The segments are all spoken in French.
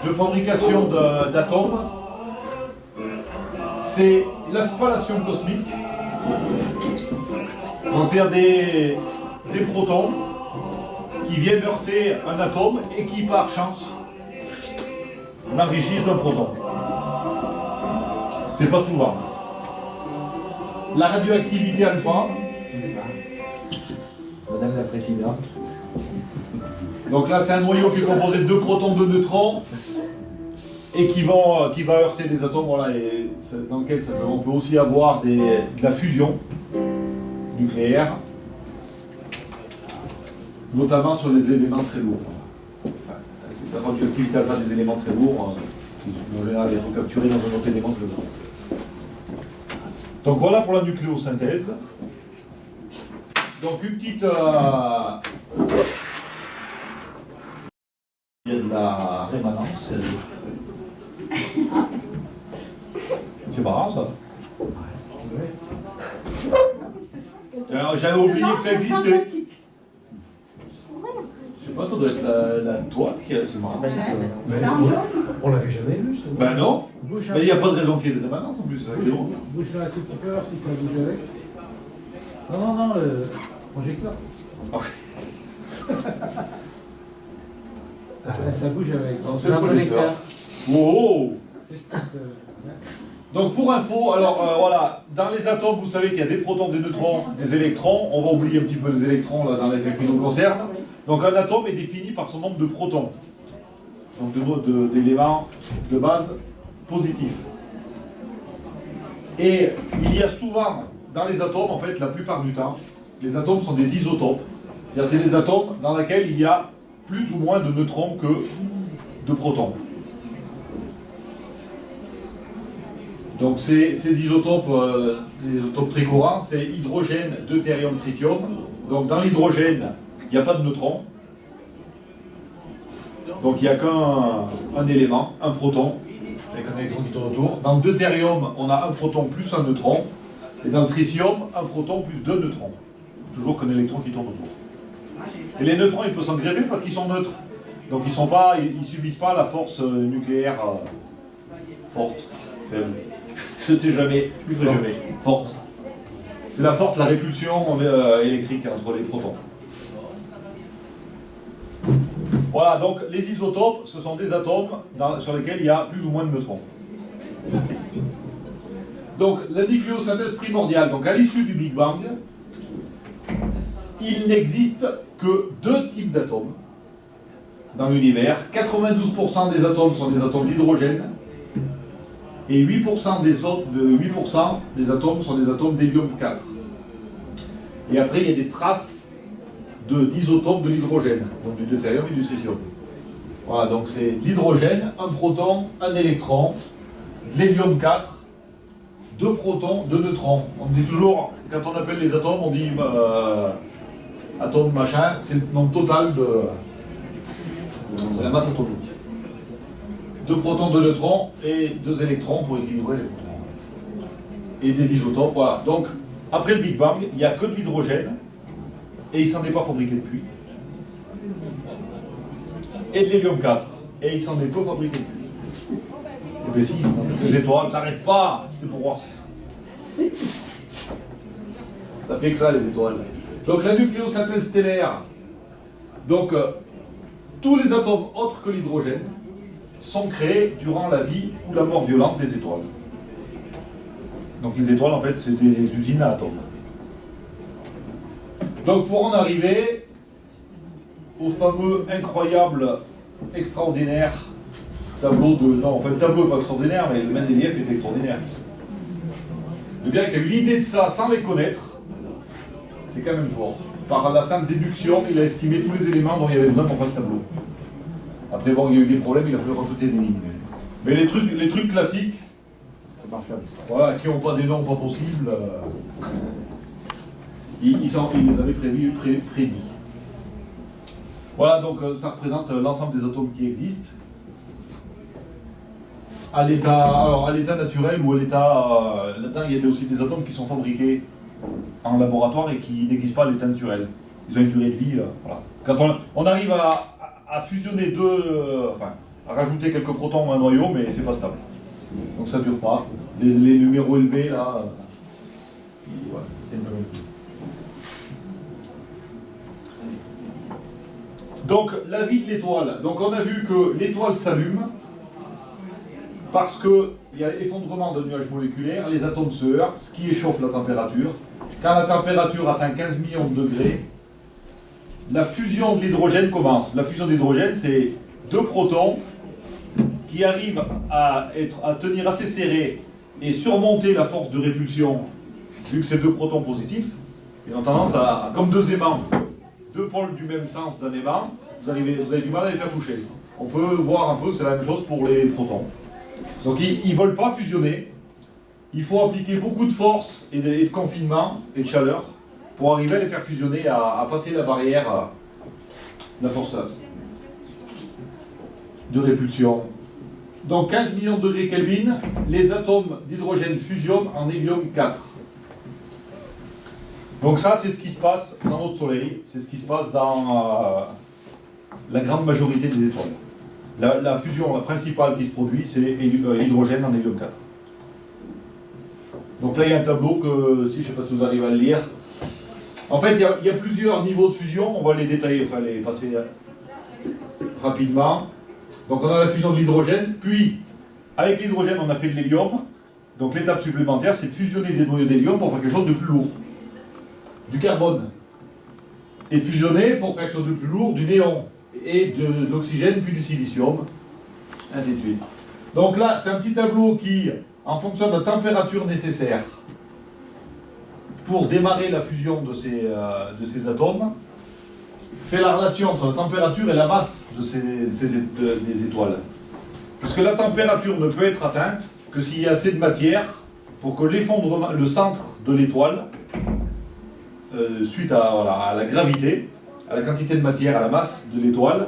de fabrication d'atomes, c'est la spallation cosmique. Donc c'est-à-dire des protons qui viennent heurter un atome et qui par chance l'enrichissent d'un proton. C'est pas souvent. La radioactivité alpha. Madame la Présidente. Donc là c'est un noyau qui est composé de 2 protons, 2 neutrons et qui va heurter des atomes, voilà, et dans lequel on peut aussi avoir de la fusion nucléaire, notamment sur les éléments très lourds. Enfin, la radioactivité alpha des éléments très lourds, qui en général être capturés dans un autre élément que le nôtre. Donc voilà pour la nucléosynthèse. Donc une petite... il y a de la rémanence. C'est marrant ça. J'avais oublié que ça existait. Je sais pas, ça doit être la toile qui a... C'est marrant. On l'avait jamais vu, ça. Ben non. Mais il n'y a pas de raison qu'il y ait de rémanence en plus. Bouge-la un tout petit peu, voir si ça bouge avec. Non, projecteur. Ça bouge avec. C'est le projecteur. Oh. Donc pour info, alors voilà, dans les atomes, vous savez qu'il y a des protons, des neutrons, des électrons. On va oublier un petit peu les électrons là, dans les cas qui nous concernent. Donc un atome est défini par son nombre de protons. Donc d'éléments de base positifs. Et il y a souvent, dans les atomes, en fait, la plupart du temps, les atomes sont des isotopes. C'est-à-dire c'est des atomes dans lesquels il y a plus ou moins de neutrons que de protons. Donc ces isotopes, des isotopes très courants, c'est hydrogène, deutérium, tritium. Donc dans l'hydrogène, il n'y a pas de neutrons. Donc il n'y a qu'un élément, un proton, avec un électron qui tourne autour. Dans le deutérium, on a un proton plus un neutron. Et dans le tritium, un proton plus 2 neutrons. Toujours qu'un électron qui tourne autour. Et les neutrons, ils peuvent s'en gréver parce qu'ils sont neutres. Donc ils ne subissent pas la force nucléaire forte, faible. Je ne sais jamais, plus ferai jamais. Forte. C'est la forte, la répulsion électrique entre les protons. Voilà, donc les isotopes, ce sont des atomes sur lesquels il y a plus ou moins de neutrons. Donc la nucléosynthèse primordiale, donc à l'issue du Big Bang, il n'existe que 2 types d'atomes dans l'univers. 92% des atomes sont des atomes d'hydrogène et 8% des atomes sont des atomes d'hélium 4. Et après, il y a des traces d'isotopes de l'hydrogène, donc du deutérium et du tritium. Voilà, donc c'est de l'hydrogène, un proton, un électron, de l'hélium 4, 2 protons, 2 neutrons. On dit toujours, quand on appelle les atomes, on dit atome machin, c'est le nombre total de... C'est la masse atomique. 2 protons, 2 neutrons et 2 électrons pour équilibrer les protons. Et des isotopes, voilà. Donc, après le Big Bang, il n'y a que de l'hydrogène, et il ne s'en est pas fabriqué depuis. Et de l'hélium 4, et il s'en est pas fabriqué depuis. Et bien si, ces étoiles, ça n'arrête pas, c'était pour voir. Ça fait que ça, les étoiles. Donc la nucléosynthèse stellaire, donc tous les atomes autres que l'hydrogène sont créés durant la vie ou la mort violente des étoiles. Donc les étoiles, en fait, c'est des usines à atomes. Donc pour en arriver au fameux incroyable, extraordinaire tableau de... Non, en fait, le tableau n'est pas extraordinaire, mais le Mendeleïev est extraordinaire. Le gars qui a eu l'idée de ça sans les connaître, c'est quand même fort. Par la simple déduction, il a estimé tous les éléments dont il y avait besoin pour faire ce tableau. Après, bon, il y a eu des problèmes, il a fallu rajouter des lignes. Mais les trucs classiques, ça marche bien. Voilà, qui n'ont pas des noms pas possibles, ils les avaient prédits. Voilà, donc ça représente l'ensemble des atomes qui existent. À l'état naturel ou à l'état... là-dedans, il y a aussi des atomes qui sont fabriqués en laboratoire et qui n'existent pas à l'état naturel. Ils ont une durée de vie, voilà. Quand on arrive à fusionner rajouter quelques protons à un noyau, mais c'est pas stable. Donc ça dure pas. Les numéros élevés, là, voilà, c'est une bonne. Donc la vie de l'étoile. Donc on a vu que l'étoile s'allume parce qu'il y a effondrement de nuages moléculaires, les atomes se heurtent, ce qui échauffe la température. Quand la température atteint 15 millions de degrés, la fusion de l'hydrogène commence. La fusion d'hydrogène, c'est deux protons qui arrivent à tenir assez serré et surmonter la force de répulsion, vu que c'est deux protons positifs. Ils ont tendance à, comme deux aimants, deux pôles du même sens d'un aimant, vous avez du mal à les faire toucher. On peut voir un peu, c'est la même chose pour les protons. Donc ils ne veulent pas fusionner. Il faut appliquer beaucoup de force et de confinement et de chaleur pour arriver à les faire fusionner, à passer la barrière, la force de répulsion. Donc 15 millions de degrés Kelvin, les atomes d'hydrogène fusionnent en hélium 4. Donc ça, c'est ce qui se passe dans notre Soleil, c'est ce qui se passe dans la grande majorité des étoiles. La fusion principale qui se produit, c'est hydrogène en hélium 4. Donc là, il y a un tableau que, si je ne sais pas si vous arrivez à le lire. En fait, il y a plusieurs niveaux de fusion, on va les détailler, enfin les passer rapidement. Donc on a la fusion de l'hydrogène, puis avec l'hydrogène, on a fait de l'hélium. Donc l'étape supplémentaire, c'est de fusionner des noyaux d'hélium pour faire quelque chose de plus lourd. Du carbone. Et de fusionner pour faire quelque chose de plus lourd, du néon. Et de l'oxygène, puis du silicium. Ainsi de suite. Donc là, c'est un petit tableau qui, en fonction de la température nécessaire pour démarrer la fusion de ces atomes, fait la relation entre la température et la masse des étoiles. Parce que la température ne peut être atteinte que s'il y a assez de matière pour que l'effondrement, le centre de l'étoile, suite à la gravité, à la quantité de matière, à la masse de l'étoile,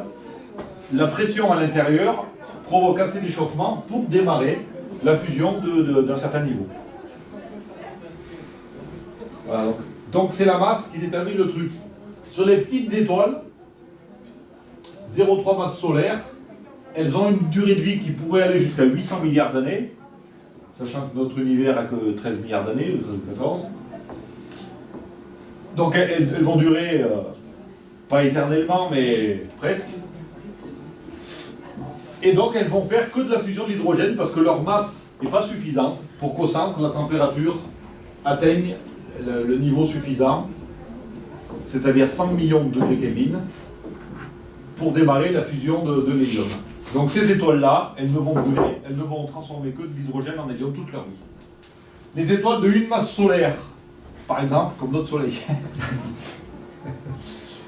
la pression à l'intérieur provoque assez d'échauffement pour démarrer la fusion d'un certain niveau. Voilà, donc c'est la masse qui détermine le truc. Sur les petites étoiles, 0,3 masse solaire, elles ont une durée de vie qui pourrait aller jusqu'à 800 milliards d'années, sachant que notre univers n'a que 13 milliards d'années, 13 ou 14. Donc elles vont durer, pas éternellement, mais presque. Et donc elles vont faire que de la fusion d'hydrogène parce que leur masse n'est pas suffisante pour qu'au centre, la température atteigne le niveau suffisant, c'est-à-dire 100 millions de degrés Kelvin, pour démarrer la fusion de l'hélium. Donc ces étoiles-là, elles ne vont brûler, elles ne vont transformer que de l'hydrogène en hélium toute leur vie. Les étoiles de une masse solaire, par exemple, comme notre Soleil,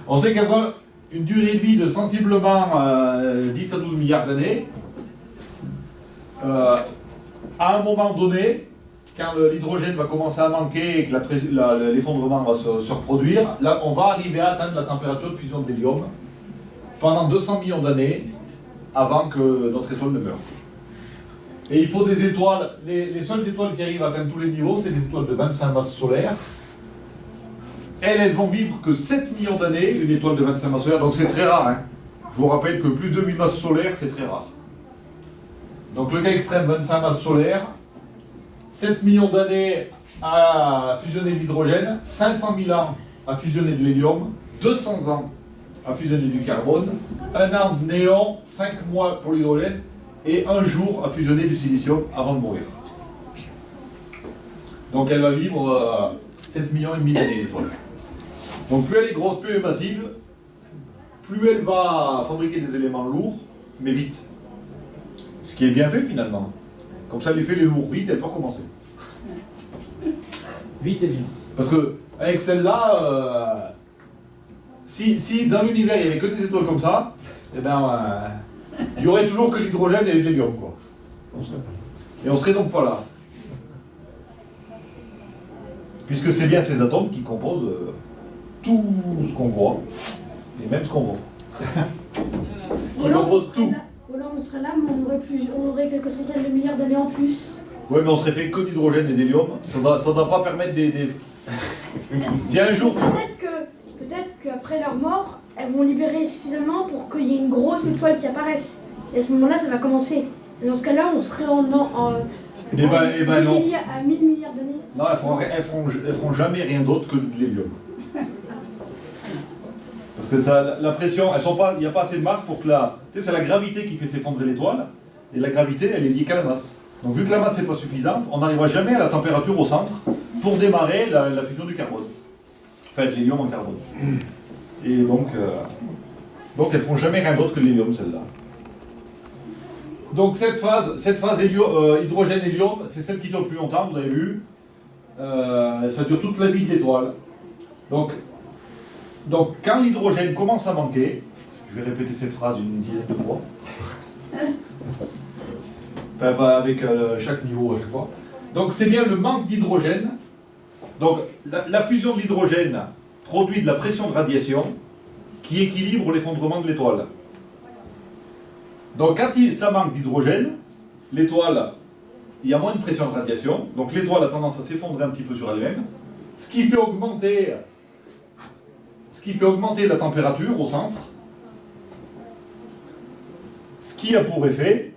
on sait qu'elles ont une durée de vie de sensiblement 10 à 12 milliards d'années. À un moment donné, quand l'hydrogène va commencer à manquer et que l'effondrement va se reproduire, là, on va arriver à atteindre la température de fusion de l'hélium pendant 200 millions d'années avant que notre étoile ne meure. Et il faut des étoiles, les seules étoiles qui arrivent à atteindre tous les niveaux, c'est les étoiles de 25 masses solaires. Elles vont vivre que 7 millions d'années, une étoile de 25 masses solaires, donc c'est très rare. Hein. Je vous rappelle que plus de 1000 masses solaires, c'est très rare. Donc le cas extrême, 25 masses solaires, 7 millions d'années à fusionner de l'hydrogène, 500 000 ans à fusionner de l'hélium, 200 ans à fusionner du carbone, 1 an de néon, 5 mois pour l'hydrogène, et 1 jour à fusionner du silicium avant de mourir. Donc elle va vivre 7 millions et demi d'années l'étoile. Donc plus elle est grosse, plus elle est massive, plus elle va fabriquer des éléments lourds, mais vite. Ce qui est bien fait finalement. Comme ça, elle fait les lourds vite et elle peut recommencer. Vite et bien. Parce que avec celle-là, si dans l'univers il n'y avait que des étoiles comme ça, eh ben, il y aurait toujours que l'hydrogène et de l'hélium, quoi. Et on serait donc pas là. Puisque c'est bien ces atomes qui composent tout ce qu'on voit, et même ce qu'on voit. Qui composent tout. Ou alors on serait là, mais on aurait quelques centaines de milliards d'années en plus. Oui, mais on serait fait que d'hydrogène et d'hélium. Ça ne doit pas permettre des... Si un jour... Peut-être qu'après leur mort, elles vont libérer suffisamment pour qu'il y ait une grosse étoile qui apparaisse. Et à ce moment-là, ça va commencer. Et dans ce cas-là, on serait en Eh ben non. à 1000 milliards d'années. Non, elles feront jamais rien d'autre que de l'hélium. Parce que ça, la pression, il n'y a pas assez de masse pour que la... Tu sais, c'est la gravité qui fait s'effondrer l'étoile, et la gravité, elle est liée qu'à la masse. Donc vu que la masse n'est pas suffisante, on n'arrivera jamais à la température au centre pour démarrer la fusion du carbone. Enfin, de l'hélium en carbone. Et donc elles font jamais rien d'autre que de l'hélium, celle-là. Donc cette phase hydrogène-hélium, c'est celle qui dure le plus longtemps, vous avez vu. Ça dure toute la vie de l'étoile. Donc quand l'hydrogène commence à manquer, je vais répéter cette phrase une dizaine de fois. Enfin, avec chaque niveau à chaque fois. Donc c'est bien le manque d'hydrogène. Donc la fusion de l'hydrogène produit de la pression de radiation qui équilibre l'effondrement de l'étoile. Donc quand ça manque d'hydrogène, l'étoile, il y a moins de pression de radiation, donc l'étoile a tendance à s'effondrer un petit peu sur elle-même, ce qui fait augmenter la température au centre, ce qui a pour effet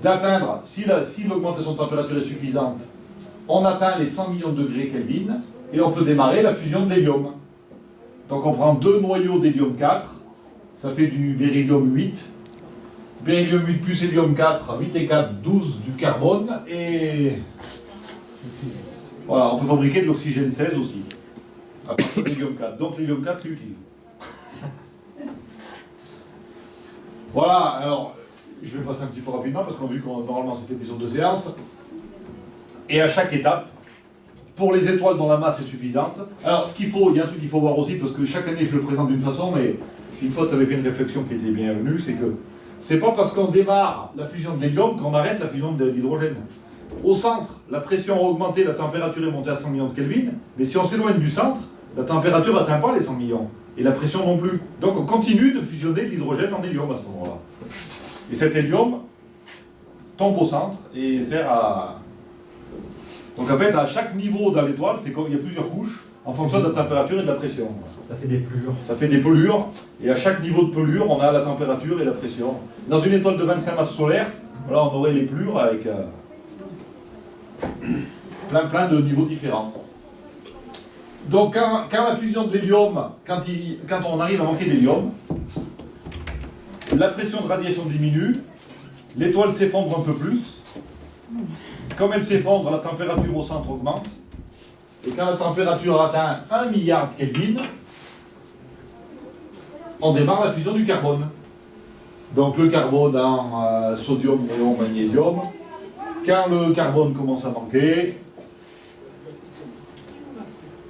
d'atteindre, si l'augmentation de température est suffisante, on atteint les 100 millions de degrés Kelvin, et on peut démarrer la fusion de l'hélium. Donc on prend 2 noyaux d'hélium 4, ça fait du beryllium 8. Beryllium 8 plus hélium 4, 8 et 4, 12 du carbone, et voilà, on peut fabriquer de l'oxygène 16 aussi, à partir de l'hélium 4. Donc l'hélium 4 c'est utile. Voilà, alors, je vais passer un petit peu rapidement, parce qu'on a vu que normalement c'était une épisode de séance. Et à chaque étape, pour les étoiles dont la masse est suffisante, alors il y a un truc qu'il faut voir aussi, parce que chaque année je le présente d'une façon, mais une fois tu avais fait une réflexion qui était bienvenue, c'est que c'est pas parce qu'on démarre la fusion de l'hélium qu'on arrête la fusion de l'hydrogène. Au centre, la pression a augmenté, la température est montée à 100 millions de Kelvin, mais si on s'éloigne du centre, la température n'atteint pas les 100 millions, et la pression non plus. Donc on continue de fusionner de l'hydrogène en hélium à ce moment-là. Et cet hélium tombe au centre et sert à... Donc en fait, à chaque niveau dans l'étoile, c'est comme il y a plusieurs couches, en fonction de la température et de la pression. Ça fait des pelures. Ça fait des pelures, et à chaque niveau de pelure, on a la température et la pression. Dans une étoile de 25 masses solaires, voilà, on aurait les pelures avec plein de niveaux différents. Donc quand la fusion de l'hélium, quand on arrive à manquer d'hélium, la pression de radiation diminue, l'étoile s'effondre un peu plus. Comme elle s'effondre, la température au centre augmente. Et quand la température atteint 1 milliard de Kelvin, on démarre la fusion du carbone. Donc le carbone en sodium, néon, magnésium. Quand le carbone commence à manquer,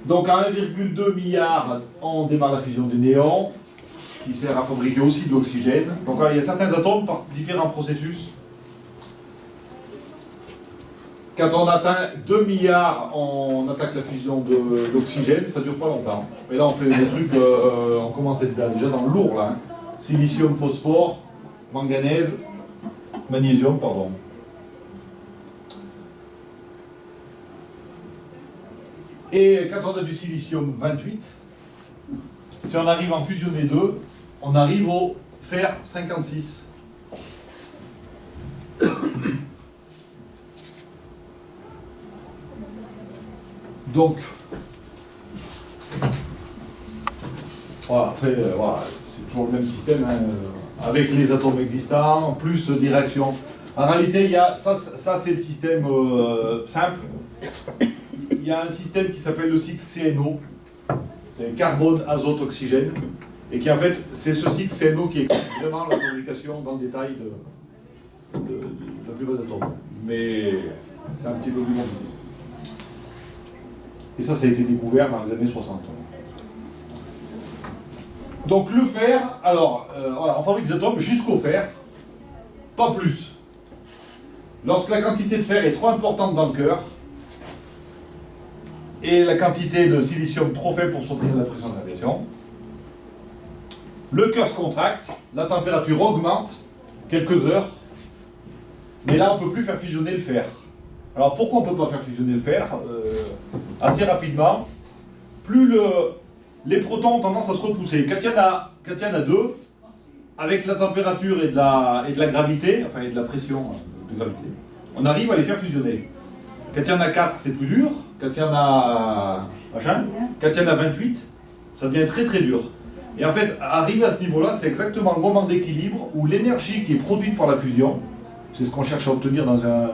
donc à 1,2 milliard, on démarre la fusion du néon, qui sert à fabriquer aussi de l'oxygène. Donc là, il y a certains atomes par différents processus. Quand on atteint 2 milliards, on attaque la fusion de l'oxygène, ça ne dure pas longtemps. Et là, on fait des trucs, on commence à être déjà dans le lourd, là. Hein. Silicium, phosphore, manganèse, magnésium, pardon. Et quand on a du silicium 28, si on arrive à en fusionner 2, on arrive au fer 56. Donc, voilà, après, voilà, c'est toujours le même système, hein, avec les atomes existants, plus des réactions. En réalité, il y a, ça c'est le système simple. Il y a un système qui s'appelle le cycle CNO, c'est carbone, azote, oxygène, et qui en fait, c'est ce cycle CNO qui explique vraiment la fabrication dans le détail de la plupart des atomes. Mais c'est un petit peu plus compliqué. Et ça a été découvert dans les années 60. Donc le fer, alors, voilà, on fabrique des atomes jusqu'au fer, pas plus. Lorsque la quantité de fer est trop importante dans le cœur, et la quantité de silicium trop faible pour soutenir la pression de radiation, le cœur se contracte, la température augmente quelques heures, mais là on ne peut plus faire fusionner le fer. Alors pourquoi on ne peut pas faire fusionner le fer assez rapidement, plus les protons ont tendance à se repousser. Quand il y en a 2, avec la température et de la gravité, enfin et de la pression de gravité, on arrive à les faire fusionner. Quand il y en a 4, c'est plus dur. Quand il y en a machin, quand il y en a 28, ça devient très très dur. Et en fait, arriver à ce niveau-là, c'est exactement le moment d'équilibre où l'énergie qui est produite par la fusion, c'est ce qu'on cherche à obtenir dans un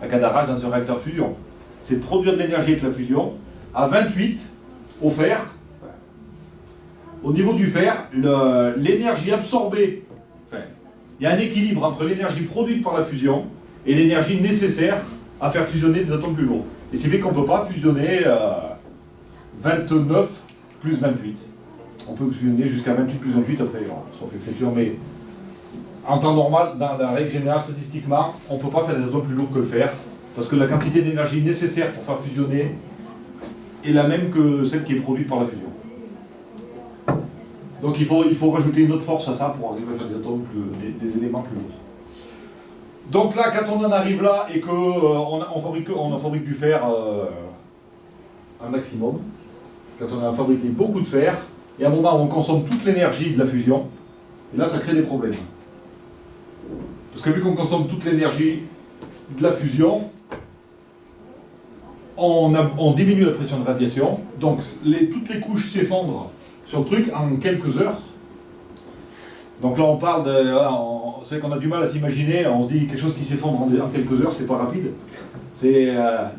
cadrage, dans un réacteur de fusion, c'est de produire de l'énergie avec la fusion. À 28, au fer, au niveau du fer, l'énergie absorbée, enfin, il y a un équilibre entre l'énergie produite par la fusion et l'énergie nécessaire à faire fusionner des atomes plus lourds. Et c'est fait qu'on ne peut pas fusionner 29 plus 28. On peut fusionner jusqu'à 28 plus 28, après, sauf exception, mais en temps normal, dans la règle générale, statistiquement, on ne peut pas faire des atomes plus lourds que le fer, parce que la quantité d'énergie nécessaire pour faire fusionner est la même que celle qui est produite par la fusion. Donc il faut rajouter une autre force à ça pour arriver à faire des atomes des éléments plus lourds. Donc là, quand on en arrive là et qu'on on fabrique du fer un maximum, quand on a fabriqué beaucoup de fer, et à un moment où on consomme toute l'énergie de la fusion, et là ça crée des problèmes. Parce que vu qu'on consomme toute l'énergie de la fusion, on diminue la pression de radiation, donc toutes les couches s'effondrent sur le truc en quelques heures. Donc là on parle de... c'est vrai qu'on a du mal à s'imaginer, on se dit quelque chose qui s'effondre en quelques heures, c'est pas rapide. C'est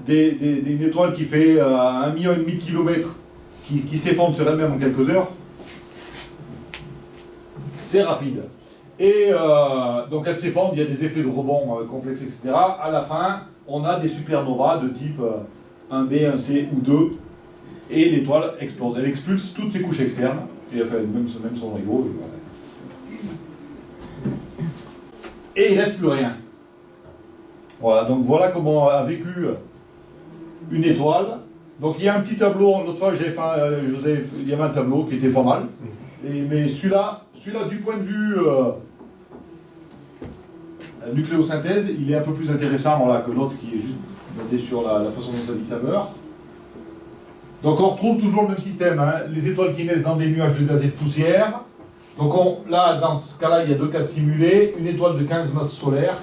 une étoile qui fait 1,5 million de kilomètres qui s'effondre sur elle-même en quelques heures. C'est rapide. Et donc elle s'effondre, il y a des effets de rebond complexes, etc. À la fin, on a des supernovas de type 1B, 1C ou 2, et l'étoile explose. Elle expulse toutes ses couches externes, et elle fait même son noyau. Et il ne reste plus rien. Voilà, donc voilà comment a vécu une étoile. Donc il y a un petit tableau, l'autre fois il y avait un tableau qui était pas mal. Mais celui-là, du point de vue nucléosynthèse, il est un peu plus intéressant voilà, que l'autre qui est juste basé sur la façon dont ça meurt. Donc on retrouve toujours le même système, hein, les étoiles qui naissent dans des nuages de gaz et de poussière. Donc là, dans ce cas-là, il y a deux cas de simulés, une étoile de 15 masses solaires,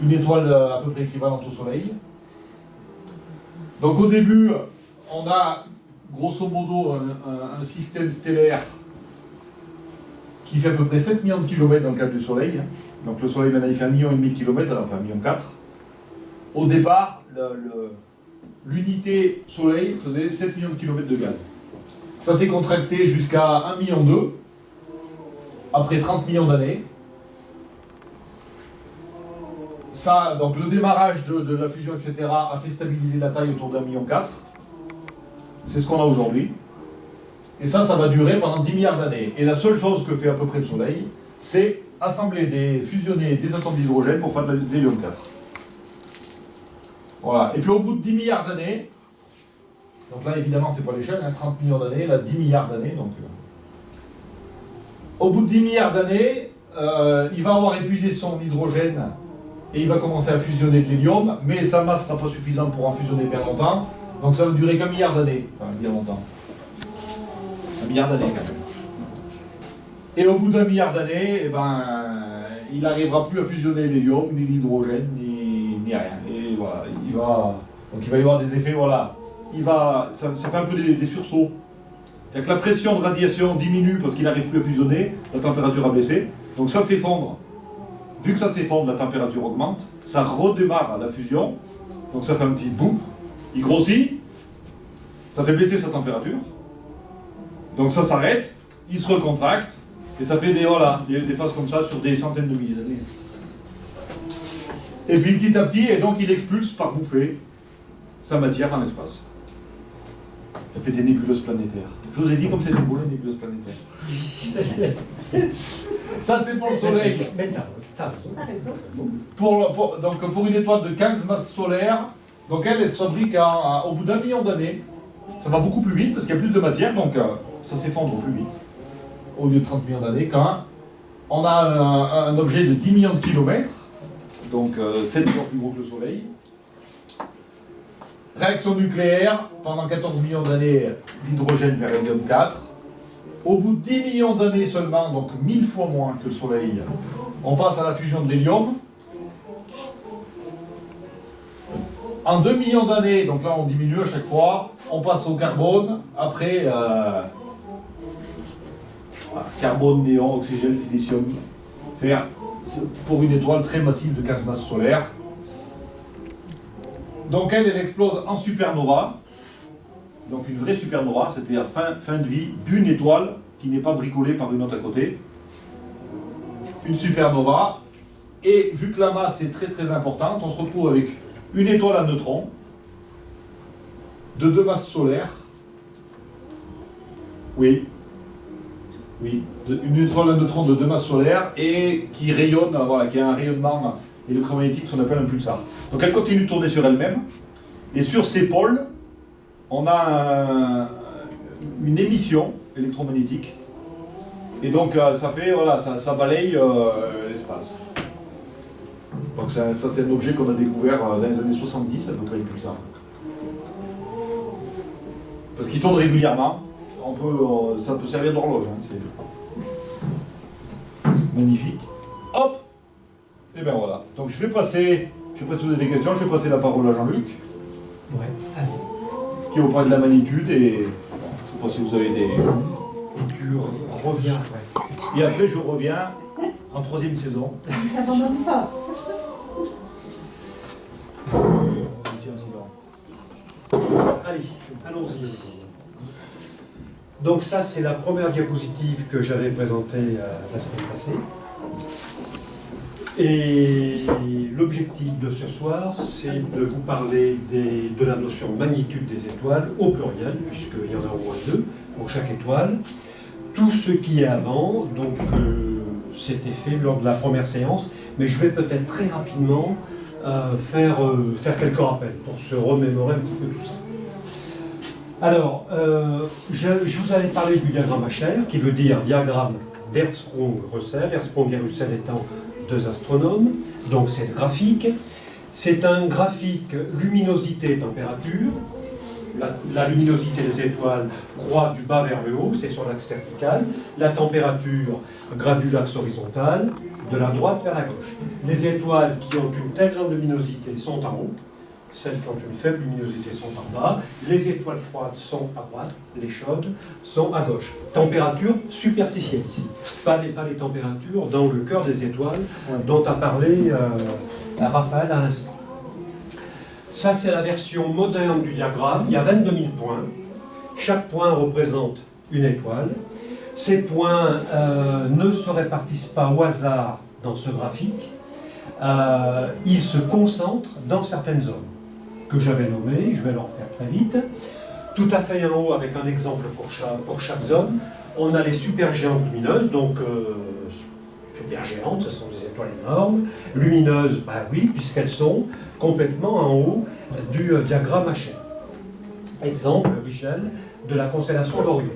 une étoile à peu près équivalente au Soleil. Donc au début, on a grosso modo un système stellaire qui fait à peu près 7 millions de kilomètres dans le cadre du Soleil. Donc le Soleil maintenant il fait 1,5 million de kilomètres, enfin 1,4 million. Au départ, l'unité Soleil faisait 7 millions de kilomètres de gaz. Ça s'est contracté jusqu'à 1,2 million, après 30 millions d'années. Ça, donc le démarrage de la fusion, etc., a fait stabiliser la taille autour d'1,4 million. C'est ce qu'on a aujourd'hui. Et ça va durer pendant 10 milliards d'années. Et la seule chose que fait à peu près le Soleil, c'est fusionner des atomes d'hydrogène pour faire de l'hélium 4. Voilà. Et puis au bout de 10 milliards d'années, donc là évidemment c'est pas l'échelle, 30 millions d'années, là 10 milliards d'années, donc au bout de 10 milliards d'années, il va avoir épuisé son hydrogène et il va commencer à fusionner de l'hélium, mais sa masse ne sera pas suffisante pour en fusionner bien longtemps, donc ça va durer qu'un milliard d'années, enfin bien longtemps. 1 milliard d'années quand même. Et au bout d'1 milliard d'années, eh ben, il n'arrivera plus à fusionner l'hélium, ni l'hydrogène, ni rien. Et voilà, donc il va y avoir des effets, voilà. Ça fait un peu des sursauts. C'est-à-dire que la pression de radiation diminue parce qu'il n'arrive plus à fusionner, la température a baissé, donc ça s'effondre. Vu que ça s'effondre, la température augmente, ça redémarre la fusion, donc ça fait un petit boum, il grossit, ça fait baisser sa température, donc ça s'arrête, il se recontracte, et ça fait des phases comme ça sur des centaines de milliers d'années. Et puis petit à petit, et donc il expulse par bouffée sa matière dans l'espace. Ça fait des nébuleuses planétaires. Je vous ai dit comme c'était beau les nébuleuses planétaires. Ça c'est pour le Soleil. Donc pour une étoile de 15 masses solaires, donc elle se fabrique au bout d'1 million d'années. Ça va beaucoup plus vite parce qu'il y a plus de matière, donc ça s'effondre plus vite. Au lieu de 30 millions d'années, quand on a un objet de 10 millions de kilomètres, donc 7 fois plus gros que le Soleil. Réaction nucléaire, pendant 14 millions d'années, l'hydrogène vers hélium 4. Au bout de 10 millions d'années seulement, donc 1000 fois moins que le Soleil, on passe à la fusion de l'hélium. En 2 millions d'années, donc là on diminue à chaque fois, on passe au carbone, après voilà, carbone, néon, oxygène, silicium, fer, pour une étoile très massive de 15 masses solaires. Donc elle explose en supernova, donc une vraie supernova, c'est-à-dire fin de vie d'une étoile qui n'est pas bricolée par une autre à côté. Une supernova, et vu que la masse est très très importante, on se retrouve avec une étoile à neutrons de 2 masses solaires. Oui, une étoile à neutrons de 2 masses solaires et qui rayonne, voilà, qui a un rayonnement électromagnétique qu'on appelle un pulsar. Donc elle continue de tourner sur elle-même, et sur ses pôles, on a une émission électromagnétique, et donc ça fait, voilà, ça balaye l'espace. Donc ça c'est un objet qu'on a découvert dans les années 70, à peu près, le pulsar. Parce qu'il tourne régulièrement, ça peut servir d'horloge, hein, c'est magnifique. Hop! Et bien voilà. Donc je vais passer, je sais pas si vous avez des questions, je vais passer la parole à Jean-Luc. Ouais, allez. Qui est au point de la magnitude, et bon, je ne sais pas si vous avez des... Et tu reviens après. Et après je reviens en 3e saison. Ça t'abandonne pas. Allez, allons-y. Donc ça, c'est la première diapositive que j'avais présentée la semaine passée. Et l'objectif de ce soir, c'est de vous parler de la notion de magnitude des étoiles au pluriel, puisqu'il y en a au moins 2 pour chaque étoile. Tout ce qui est avant, donc c'était fait lors de la première séance, mais je vais peut-être très rapidement faire quelques rappels pour se remémorer un petit peu tout ça. Alors, je vous avais parlé du diagramme HL, qui veut dire diagramme d'Hertzsprung-Russell, Hertzsprung et Russell étant 2 astronomes, donc c'est ce graphique. C'est un graphique luminosité-température. La luminosité des étoiles croît du bas vers le haut, c'est sur l'axe vertical. La température gravue l'axe horizontal, de la droite vers la gauche. Les étoiles qui ont une très grande luminosité sont en haut, celles qui ont une faible luminosité sont en bas, les étoiles froides sont à droite, les chaudes sont à gauche. Température superficielle ici, pas les températures dans le cœur des étoiles dont a parlé Raphaël à l'instant. Ça, c'est la version moderne du diagramme. Il y a 22 000 points. Chaque point représente une étoile. Ces points ne se répartissent pas au hasard dans ce graphique. Ils se concentrent dans certaines zones que j'avais nommées. Je vais leur faire très vite. Tout à fait en haut, avec un exemple pour chaque zone, on a les supergéantes lumineuses, donc supergéantes, ce sont des étoiles énormes. Lumineuses, bah oui, puisqu'elles sont complètement en haut du diagramme HL. Exemple, Richel, de la constellation d'Orion.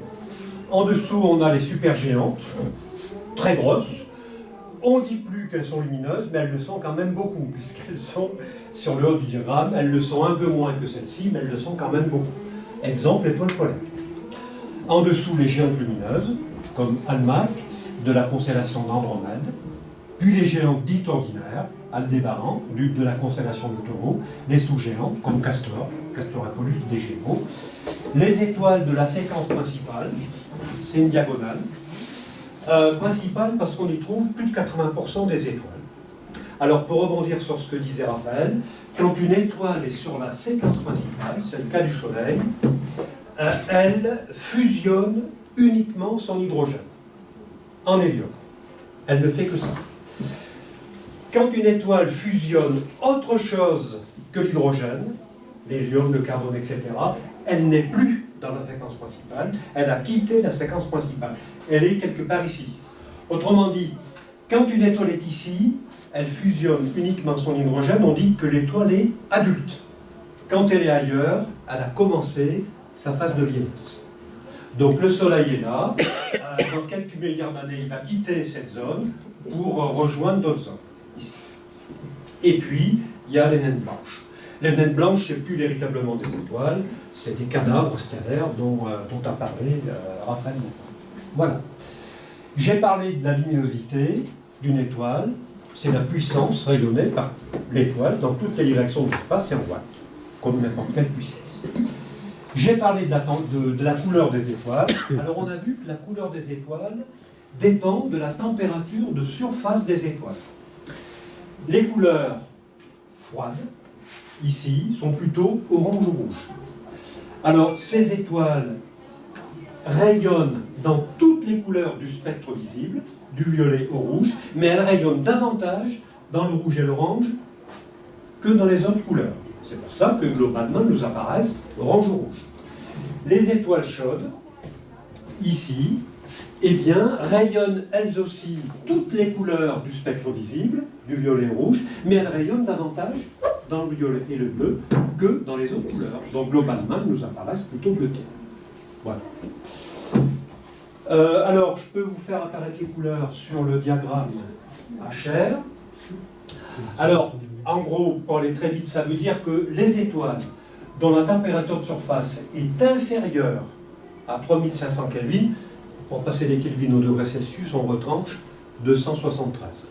En dessous, on a les supergéantes, très grosses. On ne dit plus qu'elles sont lumineuses, mais elles le sont quand même beaucoup, puisqu'elles sont sur le haut du diagramme. Elles le sont un peu moins que celles-ci, mais elles le sont quand même beaucoup. Exemple, étoile polaire. En dessous, les géantes lumineuses, comme Almach, de la constellation d'Andromède, puis les géantes dites ordinaires, Aldébaran, de la constellation de Taureau, les sous-géantes, comme Castor, Castor Apolus des Gémeaux, les étoiles de la séquence principale, c'est une diagonale, principale parce qu'on y trouve plus de 80% des étoiles. Alors, pour rebondir sur ce que disait Raphaël, quand une étoile est sur la séquence principale, c'est le cas du Soleil, elle fusionne uniquement son hydrogène en hélium. Elle ne fait que ça. Quand une étoile fusionne autre chose que l'hydrogène, l'hélium, le carbone, etc., elle n'est plus dans la séquence principale, elle a quitté la séquence principale. Elle est quelque part ici. Autrement dit, quand une étoile est ici, elle fusionne uniquement son hydrogène, on dit que l'étoile est adulte. Quand elle est ailleurs, elle a commencé sa phase de vieillesse. Donc le Soleil est là, dans quelques milliards d'années, il va quitter cette zone pour rejoindre d'autres zones, ici. Et puis, il y a les naines blanches. Les naines blanches, ce n'est plus véritablement des étoiles, c'est des cadavres stellaires dont a parlé Raphaël. Voilà. J'ai parlé de la luminosité d'une étoile, c'est la puissance rayonnée par l'étoile dans toutes les directions de l'espace et en watts, comme n'importe quelle puissance. J'ai parlé de la couleur des étoiles. Alors on a vu que la couleur des étoiles dépend de la température de surface des étoiles. Les couleurs froides, ici, sont plutôt orange-rouge. Alors ces étoiles rayonnent dans toutes les couleurs du spectre visible, du violet au rouge, mais elles rayonnent davantage dans le rouge et l'orange que dans les autres couleurs. C'est pour ça que globalement nous apparaissent orange ou rouge. Les étoiles chaudes, ici, eh bien, rayonnent elles aussi toutes les couleurs du spectre visible, du violet au rouge, mais elles rayonnent davantage dans le violet et le bleu que dans les autres couleurs. Donc globalement, elles nous apparaissent plutôt bleutées. Voilà. Alors, je peux vous faire apparaître les couleurs sur le diagramme HR. Alors, en gros, pour aller très vite, ça veut dire que les étoiles dont la température de surface est inférieure à 3500 Kelvin, pour passer les Kelvin au degré Celsius, on retranche 273.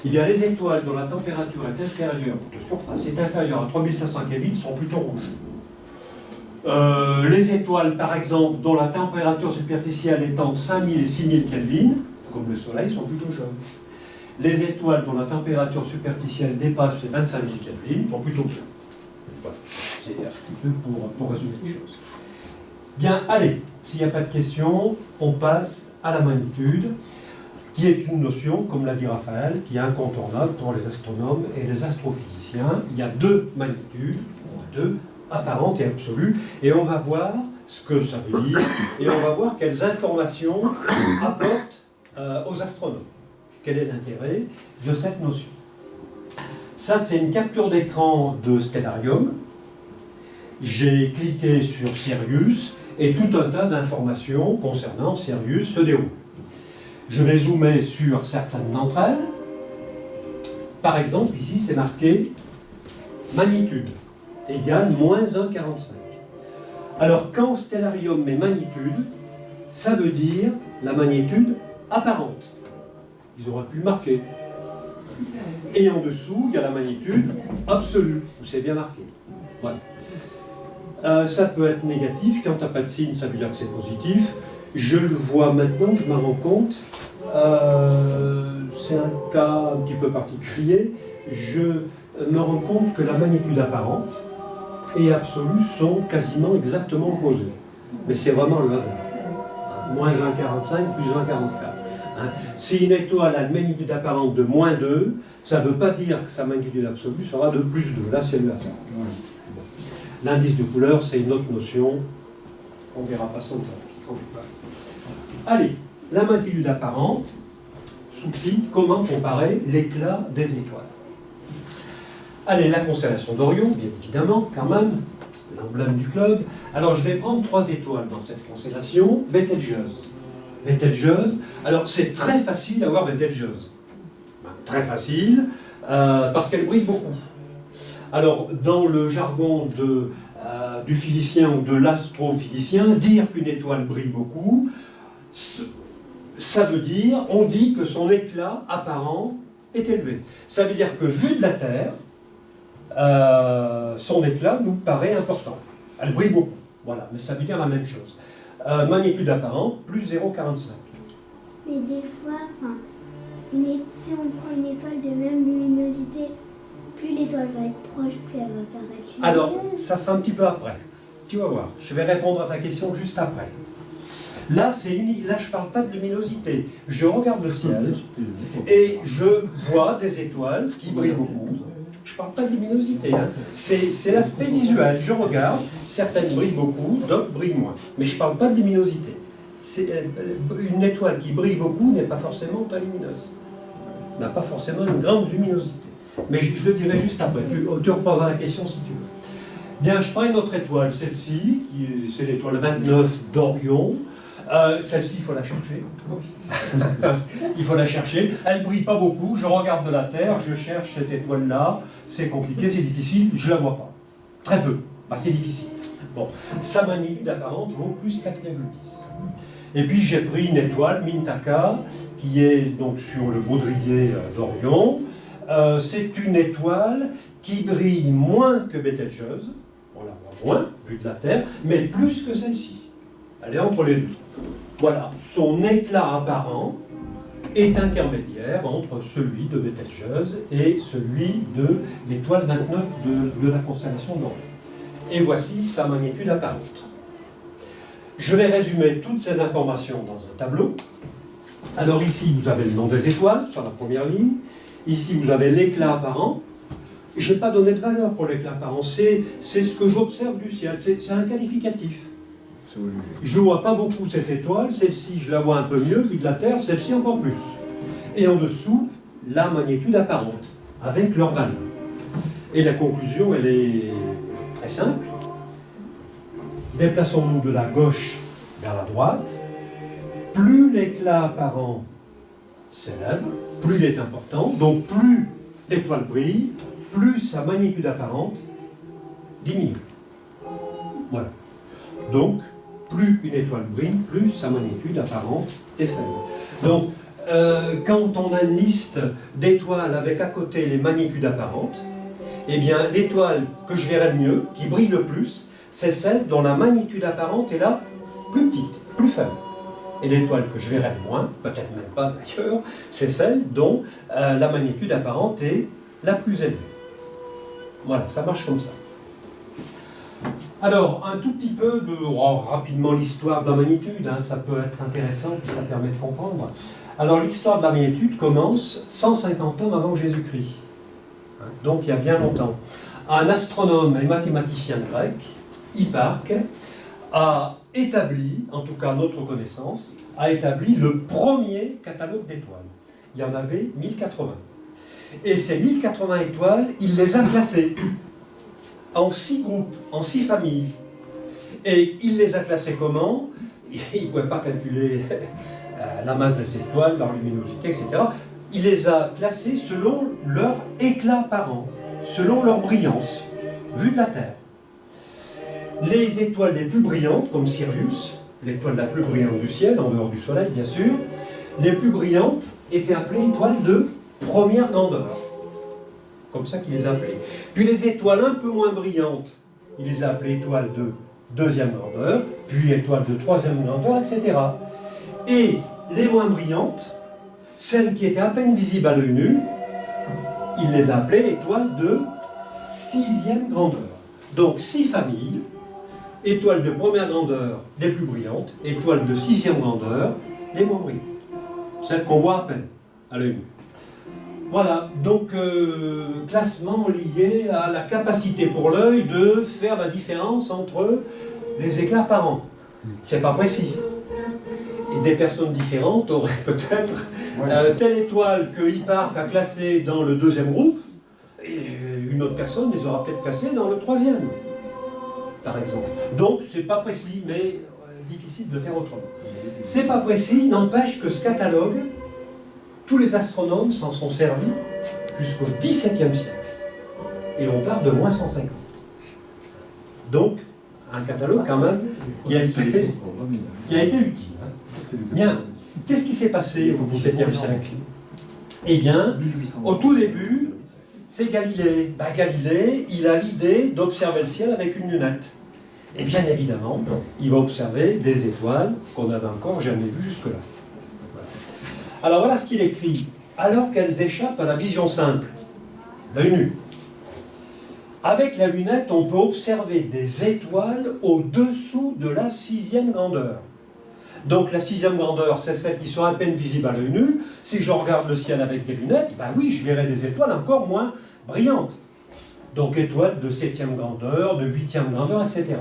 Il y a les étoiles dont la température est inférieure de surface est inférieure à 3500 Kelvin sont plutôt rouges. Les étoiles, par exemple, dont la température superficielle est entre 5000 et 6000 Kelvin, comme le Soleil, sont plutôt jaunes. Les étoiles dont la température superficielle dépasse les 25 000 Kelvin sont plutôt bleus. Voilà. C'est un petit peu pour résumer les choses. Bien, allez, s'il n'y a pas de questions, on passe à la magnitude, qui est une notion, comme l'a dit Raphaël, qui est incontournable pour les astronomes et les astrophysiciens. Il y a deux magnitudes, deux apparente et absolue, et on va voir ce que ça veut dire, et on va voir quelles informations apportent aux astronomes. Quel est l'intérêt de cette notion? Ça, c'est une capture d'écran de Stellarium. J'ai cliqué sur Sirius, et tout un tas d'informations concernant Sirius se déroulent. Je vais zoomer sur certaines d'entre elles. Par exemple, ici, c'est marqué magnitude égale moins 1,45. Alors, quand Stellarium met magnitude, ça veut dire la magnitude apparente. Ils auraient pu le marquer. Et en dessous, il y a la magnitude absolue, où c'est bien marqué. Voilà. Ça peut être négatif, quand tu n'as pas de signe, ça veut dire que c'est positif. Je le vois maintenant, je m'en rends compte. C'est un cas un petit peu particulier. Je me rends compte que la magnitude apparente et absolue sont quasiment exactement opposées. Mais c'est vraiment le hasard. Moins 1,45 plus 1,44. Si une étoile a une magnitude apparente de moins 2, ça ne veut pas dire que sa magnitude absolue sera de plus 2. Là, c'est le hasard. L'indice de couleur, c'est une autre notion. On ne verra pas ça aujourd'hui. Allez, la magnitude apparente, sous-titre, comment comparer l'éclat des étoiles. Allez, la constellation d'Orion, bien évidemment, quand même, l'emblème du club. Alors, je vais prendre 3 étoiles dans cette constellation. Bételgeuse. Bételgeuse. Alors, c'est très facile d'avoir Bételgeuse. Très facile, parce qu'elle brille beaucoup. Alors, dans le jargon du physicien ou de l'astrophysicien, dire qu'une étoile brille beaucoup, ça veut dire, on dit que son éclat apparent est élevé. Ça veut dire que, vu de la Terre, son éclat nous paraît important. Elle brille beaucoup, voilà, mais ça veut dire la même chose. Magnitude apparente, plus 0,45. Mais des fois, si on prend une étoile de même luminosité, plus l'étoile va être proche, plus elle va paraître lumineuse. Alors, ça sera un petit peu après. Tu vas voir, je vais répondre à ta question juste après. Là, là je ne parle pas de luminosité. Je regarde le ciel et je vois des étoiles qui brillent beaucoup. Je ne parle pas de luminosité, hein. C'est l'aspect visuel. Je regarde, certaines brillent beaucoup, d'autres brillent moins. Mais je ne parle pas de luminosité. Une étoile qui brille beaucoup n'est pas forcément très lumineuse. N'a pas forcément une grande luminosité. Mais je le dirai juste après. Tu reposeras la question si tu veux. Bien, je prends une autre étoile, celle-ci, c'est l'étoile 29 d'Orion. Celle-ci, il faut la chercher. Il faut la chercher. Elle ne brille pas beaucoup. Je regarde de la Terre, je cherche cette étoile-là. C'est compliqué, c'est difficile, je ne la vois pas. Très peu. Enfin, c'est difficile. Bon, sa magnitude apparente vaut plus 4,10. Et puis j'ai pris une étoile, Mintaka, qui est donc sur le baudrier d'Orion. C'est une étoile qui brille moins que Bételgeuse, on la voit moins, vu de la Terre, mais plus que celle-ci. Elle est entre les deux. Voilà, son éclat apparent est intermédiaire entre celui de Bételgeuse et celui de l'étoile 29 de la constellation d'Orion. Et voici sa magnitude apparente. Je vais résumer toutes ces informations dans un tableau. Alors ici, vous avez le nom des étoiles sur la première ligne. Ici, vous avez l'éclat apparent. Je n'ai pas donné de valeur pour l'éclat apparent. C'est ce que j'observe du ciel. C'est un qualificatif. Je ne vois pas beaucoup cette étoile. Celle-ci, je la vois un peu mieux, vu de la Terre. Celle-ci, encore plus. Et en dessous, la magnitude apparente, avec leur valeur. Et la conclusion, elle est très simple. Déplaçons-nous de la gauche vers la droite. Plus l'éclat apparent s'élève, plus il est important, donc plus l'étoile brille, plus sa magnitude apparente diminue. Voilà. Donc, plus une étoile brille, plus sa magnitude apparente est faible. Donc, quand on a une liste d'étoiles avec à côté les magnitudes apparentes, eh bien, l'étoile que je verrai le mieux, qui brille le plus, c'est celle dont la magnitude apparente est la plus petite, plus faible. Et l'étoile que je verrai le moins, peut-être même pas d'ailleurs, c'est celle dont la magnitude apparente est la plus élevée. Voilà, ça marche comme ça. Alors, un tout petit peu rapidement l'histoire de la magnitude, hein, ça peut être intéressant, puis ça permet de comprendre. Alors, l'histoire de la magnitude commence 150 ans avant Jésus-Christ. Donc, il y a bien longtemps. Un astronome et mathématicien grec, Hipparque, a établi, en tout cas à notre connaissance, a établi le premier catalogue d'étoiles. Il y en avait 1080. Et ces 1080 étoiles, il les a classées en 6 groupes, en 6 familles. Et il les a classées comment? Il ne pouvait pas calculer la masse des étoiles, leur luminosité, etc. Il les a classées selon leur éclat apparent, selon leur brillance, vue de la Terre. Les étoiles les plus brillantes, comme Sirius, l'étoile la plus brillante du ciel, en dehors du Soleil bien sûr, les plus brillantes étaient appelées étoiles de première grandeur. Comme ça qu'il les appelait. Puis les étoiles un peu moins brillantes, il les a appelées étoiles de deuxième grandeur, puis étoiles de troisième grandeur, etc. Et les moins brillantes, celles qui étaient à peine visibles à l'œil nu, il les a appelées étoiles de sixième grandeur. Donc 6 familles. Étoiles de première grandeur, les plus brillantes, étoiles de sixième grandeur, les moins brillantes. Celles qu'on voit à peine à l'œil nu. Voilà, donc classement lié à la capacité pour l'œil de faire la différence entre les éclats apparents. C'est pas précis. Et des personnes différentes auraient peut-être telle étoile que Hipparque a classée dans le deuxième groupe, et une autre personne les aura peut-être classées dans le troisième. Par exemple. Donc, c'est pas précis, mais difficile de faire autrement. C'est pas précis, n'empêche que ce catalogue, tous les astronomes s'en sont servis jusqu'au XVIIe siècle. Et on part de moins 150. Donc, un catalogue quand même qui a été utile. Hein. Bien. Qu'est-ce qui s'est passé au XVIIe siècle? Eh bien, au tout début, c'est Galilée. Galilée, il a l'idée d'observer le ciel avec une lunette. Et bien évidemment, il va observer des étoiles qu'on n'avait encore jamais vues jusque-là. Voilà. Alors voilà ce qu'il écrit. Alors qu'elles échappent à la vision simple, l'œil nu. Avec la lunette, on peut observer des étoiles au-dessous de la sixième grandeur. Donc la sixième grandeur, c'est celles qui sont à peine visibles à l'œil nu. Si je regarde le ciel avec des lunettes, oui, je verrai des étoiles encore moins brillantes. Donc étoiles de septième grandeur, de huitième grandeur, etc.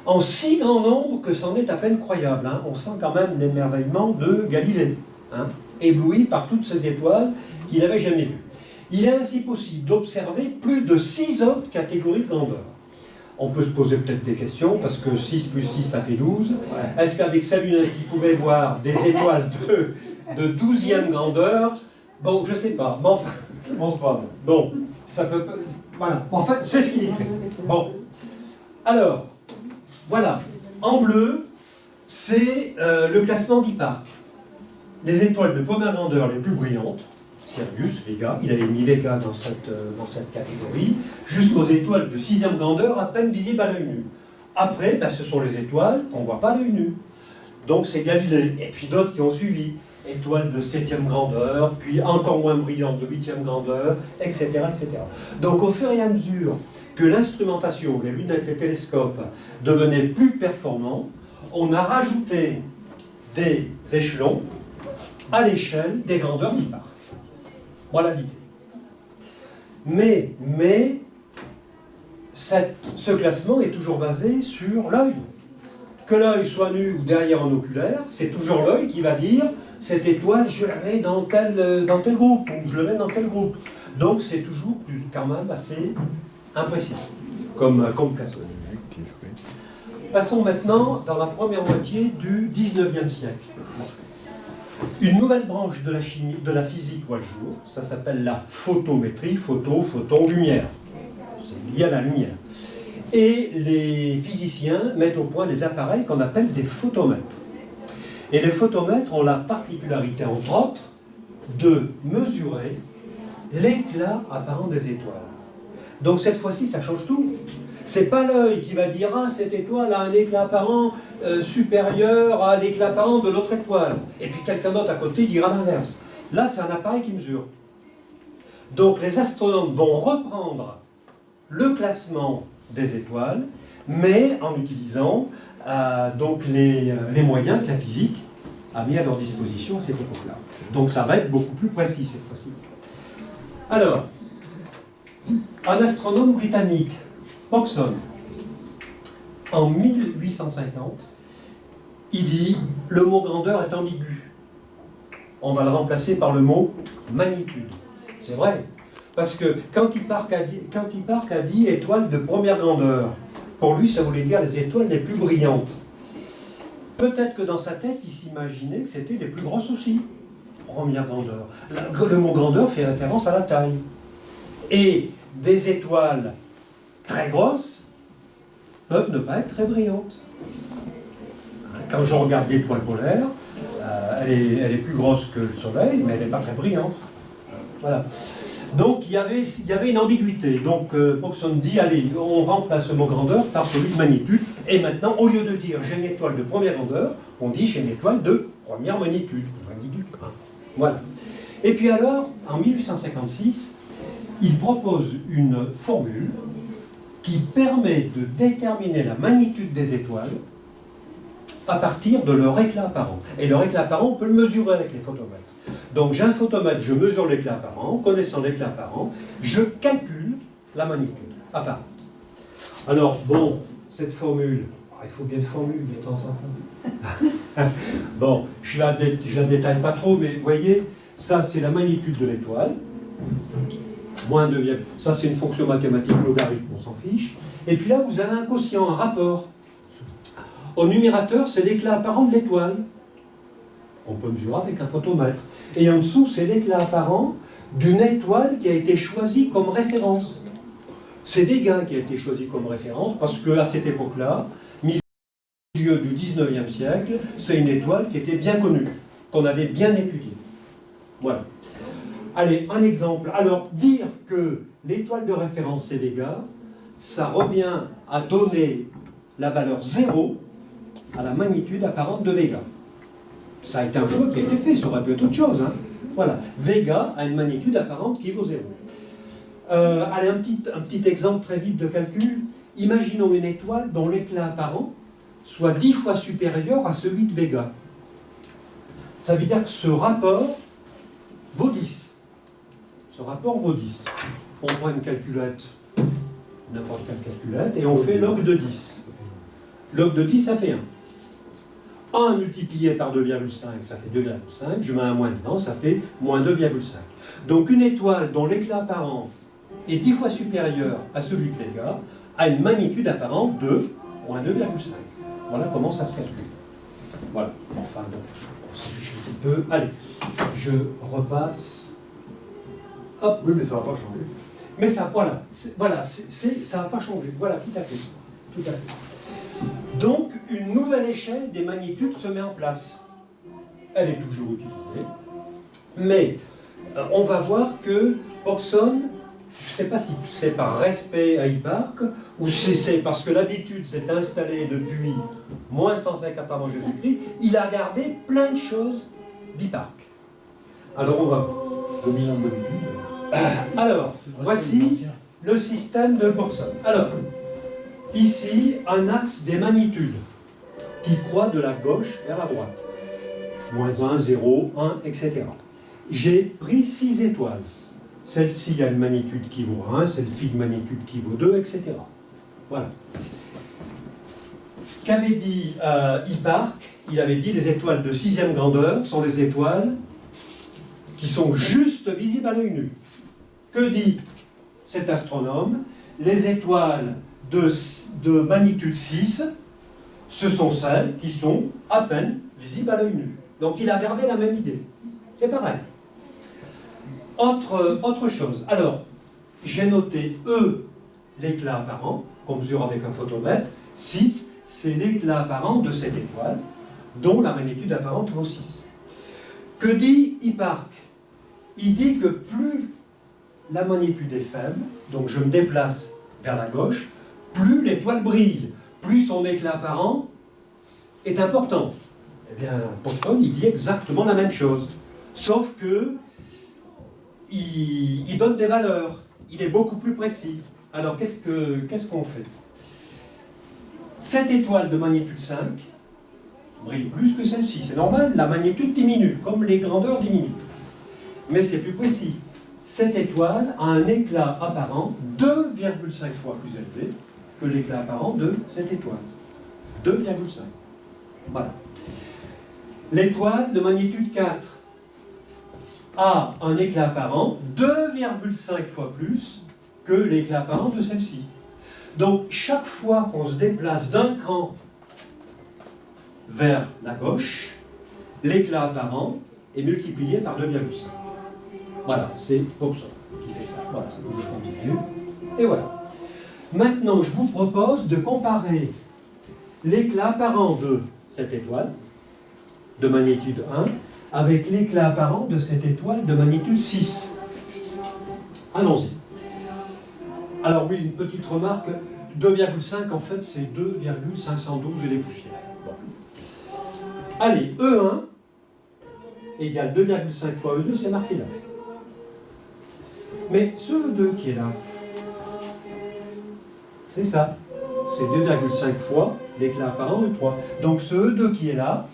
En si grand nombre que c'en est à peine croyable. Hein. On sent quand même l'émerveillement de Galilée, hein, ébloui par toutes ces étoiles qu'il n'avait jamais vues. Il est ainsi possible d'observer plus de 6 autres catégories de grandeur. On peut se poser peut-être des questions, parce que 6 plus 6, ça fait 12. Est-ce qu'avec sa lunette, il pouvait voir des étoiles de 12e grandeur? Bon, je ne sais pas. Bon, enfin, je pense pas. Bon, ça peut... Voilà. Enfin, c'est ce qu'il écrit. Bon. Alors, voilà. En bleu, c'est le classement d'Hipparque. Les étoiles de première grandeur les plus brillantes, Sirius, Vega, il avait mis Vega dans cette catégorie, jusqu'aux étoiles de 6e grandeur à peine visibles à l'œil nu. Après, ben, ce sont les étoiles qu'on ne voit pas à l'œil nu. Donc c'est Galilée, et puis d'autres qui ont suivi. Étoiles de 7e grandeur, puis encore moins brillantes de 8e grandeur, etc., etc. Donc au fur et à mesure que l'instrumentation, les lunettes, les télescopes devenaient plus performants, on a rajouté des échelons à l'échelle des grandeurs d'Hipparque. Voilà l'idée. Mais ce classement est toujours basé sur l'œil. Que l'œil soit nu ou derrière un oculaire, c'est toujours l'œil qui va dire cette étoile, je la mets dans tel groupe, ou je le mets dans tel groupe. Donc c'est toujours quand même assez imprécis comme classement. Passons maintenant dans la première moitié du 19e siècle. Une nouvelle branche de la chimie, de la physique voit le jour, ça s'appelle la photométrie, photon, lumière. C'est lié à la lumière. Et les physiciens mettent au point des appareils qu'on appelle des photomètres. Et les photomètres ont la particularité, entre autres, de mesurer l'éclat apparent des étoiles. Donc cette fois-ci, ça change tout. C'est pas l'œil qui va dire « Ah, cette étoile a un éclat apparent supérieur à l'éclat apparent de l'autre étoile. » Et puis quelqu'un d'autre à côté dira l'inverse. Là, c'est un appareil qui mesure. Donc les astronomes vont reprendre le classement des étoiles, mais en utilisant donc les moyens que la physique a mis à leur disposition à cette époque-là. Donc ça va être beaucoup plus précis cette fois-ci. Alors, un astronome britannique, Pogson, en 1850, il dit « Le mot grandeur est ambigu. On va le remplacer par le mot magnitude. » C'est vrai, parce que quand Hipparque a dit étoile de première grandeur, pour lui, ça voulait dire les étoiles les plus brillantes. Peut-être que dans sa tête, il s'imaginait que c'était les plus grosses aussi. Première grandeur. Le mot grandeur fait référence à la taille. Et des étoiles très grosses peuvent ne pas être très brillantes. Quand je regarde l'étoile polaire, elle est plus grosse que le Soleil, mais elle n'est pas très brillante. Voilà. Donc il y avait une ambiguïté. Donc Pogson dit, allez, on remplace le mot grandeur par celui de magnitude. Et maintenant, au lieu de dire j'ai une étoile de première grandeur, on dit j'ai une étoile de première magnitude. Magnitude 1. Voilà. Et puis alors, en 1856, il propose une formule qui permet de déterminer la magnitude des étoiles à partir de leur éclat apparent. Et leur éclat apparent, on peut le mesurer avec les photomètres. Donc j'ai un photomètre, je mesure l'éclat apparent, connaissant l'éclat apparent, je calcule la magnitude apparente. Alors bon, cette formule, il faut bien une formule de temps en temps. Bon, je ne la détaille pas trop, mais vous voyez, ça c'est la magnitude de l'étoile, moins 2, ça c'est une fonction mathématique logarithme, on s'en fiche. Et puis là, vous avez un quotient, un rapport. Au numérateur, c'est l'éclat apparent de l'étoile. On peut mesurer avec un photomètre. Et en dessous, c'est l'éclat apparent d'une étoile qui a été choisie comme référence. C'est Vega qui a été choisi comme référence parce qu'à cette époque-là, milieu du 19e siècle, c'est une étoile qui était bien connue, qu'on avait bien étudiée. Voilà. Allez, un exemple. Alors, dire que l'étoile de référence c'est Vega, ça revient à donner la valeur 0 à la magnitude apparente de Vega. Ça a été un choix qui a été fait, ça aurait pu être autre chose. Hein. Voilà, Vega a une magnitude apparente qui vaut 0. Allez, un petit exemple très vite de calcul. Imaginons une étoile dont l'éclat apparent soit 10 fois supérieur à celui de Vega. Ça veut dire que ce rapport vaut 10. Ce rapport vaut 10. On prend une calculette, n'importe quelle calculette, et on fait log de 10. Log de 10, ça fait 1. 1 multiplié par 2,5, ça fait 2,5. Je mets un moins dedans, ça fait moins 2,5. Donc une étoile dont l'éclat apparent est 10 fois supérieur à celui de Vega a une magnitude apparente de moins 2,5. Voilà comment ça se calcule. Voilà. Enfin, donc, on s'en fiche un petit peu. Allez, je repasse. Hop. Oui, mais ça ne va pas changer. Mais ça, voilà, ça n'a pas changé. Voilà, tout à fait. Tout à fait. Donc, une nouvelle échelle des magnitudes se met en place. Elle est toujours utilisée, mais on va voir que Pogson, je ne sais pas si c'est par respect à Hipparque, ou si c'est parce que l'habitude s'est installée depuis moins 150 avant Jésus-Christ, il a gardé plein de choses d'Hipparque. Alors, on va voir. Dominant d'habitude. Alors, voici le système de Pogson. Alors, ici, un axe des magnitudes qui croît de la gauche vers la droite. Moins 1, 0, 1, etc. J'ai pris 6 étoiles. Celle-ci a une magnitude qui vaut 1, celle-ci une magnitude qui vaut 2, etc. Voilà. Qu'avait dit Hipparque? Il avait dit les étoiles de 6e grandeur sont les étoiles qui sont juste visibles à l'œil nu. Que dit cet astronome? Les étoiles de magnitude 6, ce sont celles qui sont à peine visibles à l'œil nu. Donc il a gardé la même idée. C'est pareil. Autre chose. Alors, j'ai noté E, l'éclat apparent, qu'on mesure avec un photomètre. 6, c'est l'éclat apparent de cette étoile, dont la magnitude apparente vaut 6. Que dit Hipparque? Il dit que plus la magnitude est faible, donc je me déplace vers la gauche, plus l'étoile brille, plus son éclat apparent est important. Eh bien, Pogson, il dit exactement la même chose. Sauf que il donne des valeurs. Il est beaucoup plus précis. Alors, qu'est-ce qu'on fait? Cette étoile de magnitude 5 brille plus que celle-ci. C'est normal, la magnitude diminue, comme les grandeurs diminuent. Mais c'est plus précis. Cette étoile a un éclat apparent 2,5 fois plus élevé que l'éclat apparent de cette étoile. 2,5. Voilà. L'étoile de magnitude 4 a un éclat apparent 2,5 fois plus que l'éclat apparent de celle-ci. Donc, chaque fois qu'on se déplace d'un cran vers la gauche, l'éclat apparent est multiplié par 2,5. Voilà, c'est Pogson qui fait ça. Voilà, donc je continue. Et voilà. Maintenant, je vous propose de comparer l'éclat apparent de cette étoile de magnitude 1 avec l'éclat apparent de cette étoile de magnitude 6. Allons-y. Alors oui, une petite remarque, 2,5 en fait c'est 2,512 et des poussières. Bon. Allez, E1 égale 2,5 fois E2, c'est marqué là. Mais ce E2 qui est là, c'est ça. C'est 2,5 fois l'éclat apparent E3. Donc ce E2 qui est là,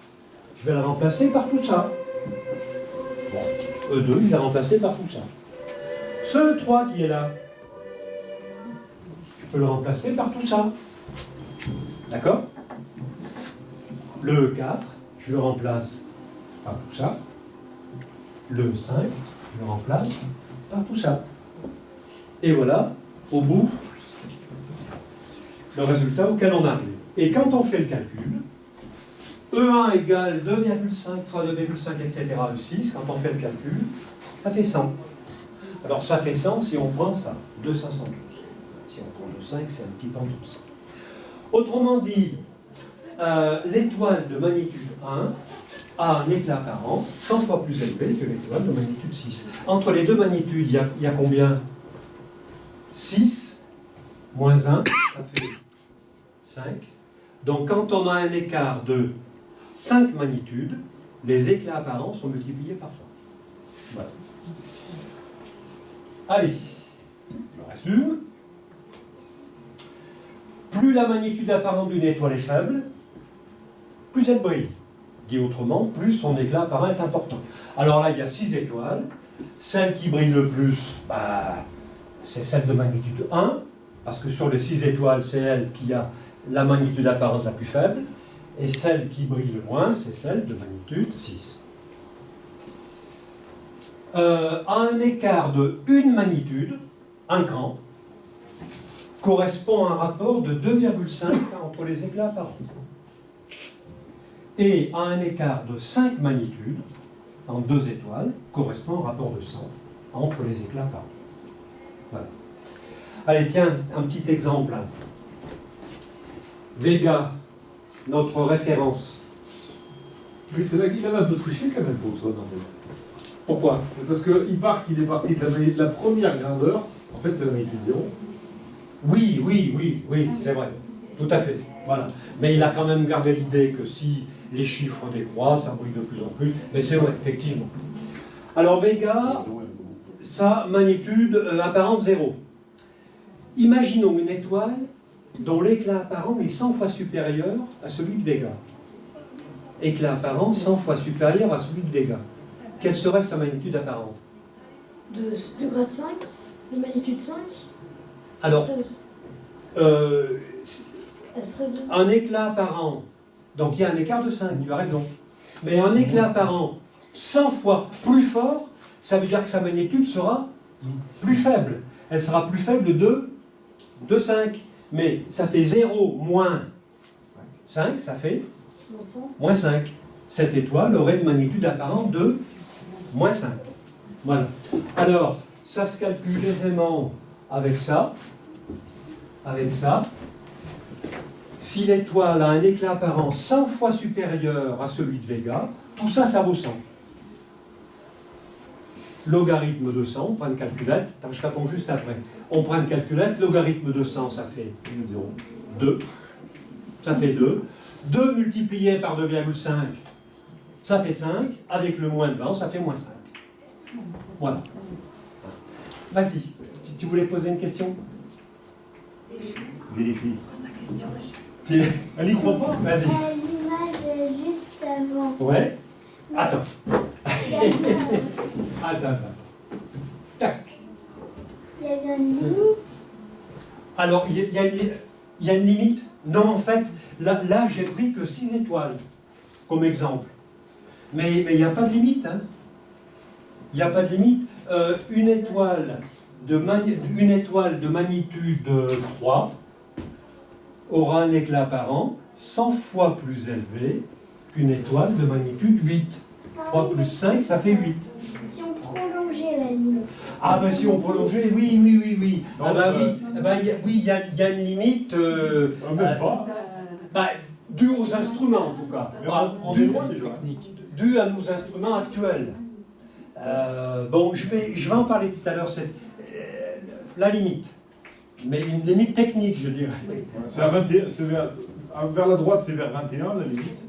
je vais le remplacer par tout ça. Bon, E2, je vais remplacer par tout ça. Ce E3 qui est là, je peux le remplacer par tout ça. D'accord? Le E4, je le remplace par tout ça. Le E5, je le remplace par tout ça. Et voilà, au bout, le résultat auquel on arrive. Et quand on fait le calcul, E1 égale 2,5 fois 2,5, etc. E6, quand on fait le calcul, ça fait 100. Alors ça fait 100 si on prend ça, 212. Si on prend le 5, c'est un petit peu en dessous de ça. Autrement dit, l'étoile de magnitude 1 a un éclat apparent 100 fois plus élevé que l'étoile de magnitude 6. Entre les deux magnitudes, il y a combien? 6 moins 1, ça fait 5. Donc quand on a un écart de 5 magnitudes, les éclats apparents sont multipliés par ça. Voilà. Allez, je résume. Plus la magnitude apparente d'une étoile est faible, plus elle brille. Dit autrement, plus son éclat apparent est important. Alors là, il y a 6 étoiles. Celle qui brille le plus, c'est celle de magnitude 1, parce que sur les 6 étoiles, c'est elle qui a la magnitude apparente la plus faible. Et celle qui brille le moins, c'est celle de magnitude 6. À un écart de 1 magnitude, un cran, correspond à un rapport de 2,5 entre les éclats apparents. Et à un écart de 5 magnitudes, en 2 étoiles, correspond à un rapport de 100 entre les éclats apparents. Voilà. Allez, tiens, un petit exemple. Vega notre référence. Oui, c'est là qu'il avait un peu triché quand même, Poisson, en fait. Pourquoi? Parce qu'il part qu'il est parti de la première grandeur, en fait, c'est la magnitude 0. Oui, c'est vrai. Tout à fait. Voilà. Mais il a quand même gardé l'idée que si les chiffres décroissent, ça brille de plus en plus. Mais c'est vrai, effectivement. Alors, Vega, sa magnitude apparente 0. Imaginons une étoile dont l'éclat apparent est 100 fois supérieur à celui de Vega. Éclat apparent 100 fois supérieur à celui de Vega. Quelle serait sa magnitude apparente? De grade 5, de magnitude 5. Alors, Elle serait de... un éclat apparent, donc il y a un écart de 5, tu as raison. Mais un éclat apparent 100 fois plus fort, ça veut dire que sa magnitude sera plus faible. Elle sera plus faible de 5. Mais ça fait 0 moins 5, ça fait moins 5. Cette étoile aurait une magnitude apparente de moins 5. Voilà. Alors, ça se calcule aisément avec ça. Avec ça. Si l'étoile a un éclat apparent 100 fois supérieur à celui de Vega, tout ça, ça vaut 100. Logarithme de 100, on prend une calculette. Attends, je réponds juste après. On prend une calculette, logarithme de 100, ça fait 2. Ça fait 2. 2 multiplié par 2,5, ça fait 5. Avec le moins devant, ça fait moins 5. Voilà. Vas-y. Tu voulais poser une question? Vérifie. Elle y croit pas? Vas-y. L'image juste avant. Ouais. Attends. Il y avait, Attends. Tac. il y avait une limite. Alors, il y a une limite? Non, en fait, là j'ai pris que 6 étoiles comme exemple. Mais il n'y a pas de limite. Hein. Il n'y a pas de limite. Une étoile de magnitude 3 aura un éclat apparent 100 fois plus élevé qu'une étoile de magnitude 8. 3 plus 5, ça fait 8. Si on prolongeait la limite. Ah ben si on prolongeait, oui. Non, Ah ben oui, il y a une limite Même pas. due aux instruments en tout cas. Mais on est loin déjà. Due à nos instruments actuels. Bon, je vais en parler tout à l'heure, c'est la limite. Mais une limite technique, je dirais. C'est à 21, c'est vers la droite, c'est vers 21, la limite.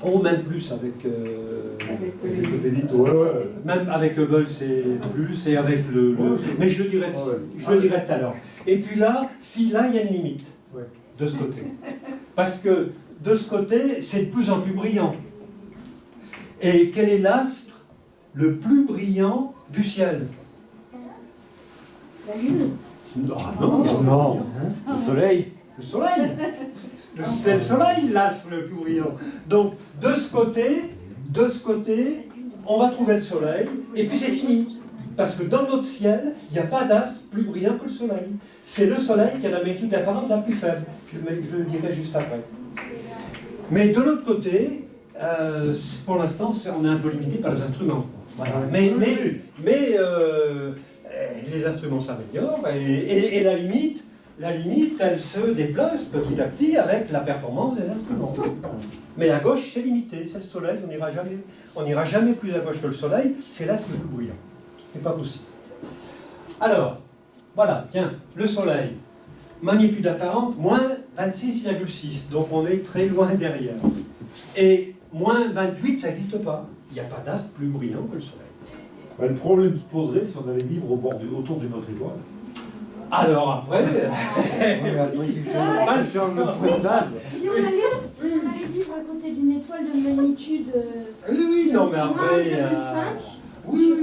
Oh, même plus avec... Avec les satellites, ouais. Même avec Hubble, c'est plus, et avec le... Mais je le dirai tout à l'heure. Et puis là, il y a une limite de ce côté. Parce que de ce côté, c'est de plus en plus brillant. Et quel est l'astre le plus brillant du ciel? La Lune. Ah non, Le soleil. le soleil. C'est le soleil, l'astre le plus brillant. Donc, de ce côté, on va trouver le soleil, et puis c'est fini. Parce que dans notre ciel, il n'y a pas d'astre plus brillant que le soleil. C'est le soleil qui a la magnitude apparente la plus faible. Je le dirai juste après. Mais de l'autre côté, pour l'instant, on est un peu limité par les instruments. Voilà. Mais les instruments s'améliorent, et la limite, elle se déplace petit à petit avec la performance des instruments. Mais à gauche, c'est limité, c'est le soleil, on n'ira jamais plus à gauche que le soleil, c'est l'astre le plus brillant. C'est pas possible. Alors, voilà, tiens, le soleil, magnitude apparente, moins 26,6, donc on est très loin derrière. Et moins 28, ça n'existe pas. Il n'y a pas d'astre plus brillant que le soleil. Le problème se poserait si on allait vivre autour d'une autre étoile. Alors après... Si on allait vivre à côté d'une étoile de magnitude... Oui, non, mais après... 1,5, Oui,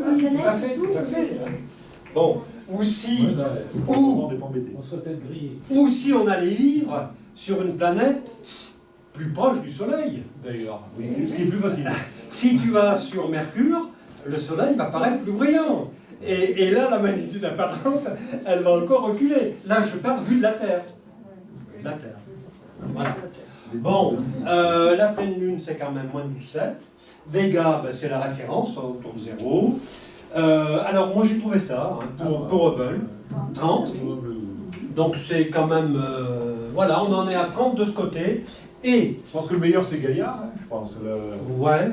tout à fait. Bon, ou si On soit peut-être grillé. on allait vivre sur une planète plus proche du Soleil, d'ailleurs. Oui, c'est ce qui est plus facile. Si tu vas sur Mercure, le Soleil va paraître plus brillant. Et là, la magnitude apparente, elle va encore reculer. Là, je parle vue de la Terre. La Terre. Voilà. Bon, la pleine lune, c'est quand même moins de 7. Vega, ben, c'est la référence, autour de 0. Alors, moi, j'ai trouvé ça, hein, pour Hubble, 30. Donc, c'est quand même... voilà, on en est à 30 de ce côté. Et, Je pense que le meilleur c'est Gaïa, hein, je pense. ouais,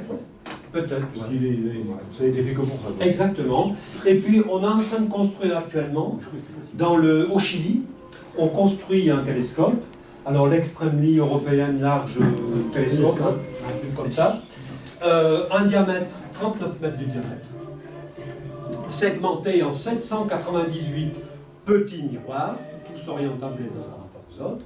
peut-être. Parce Ouais. ça a été fait que pour ça. quoi. Exactement. Et puis, on est en train de construire actuellement, au Chili, on construit un télescope. Alors, l'Extremely European Large Telescope, hein, un truc comme ça. Un diamètre, 39 mètres de diamètre, segmenté en 798 petits miroirs, tous orientables les uns par rapport aux autres.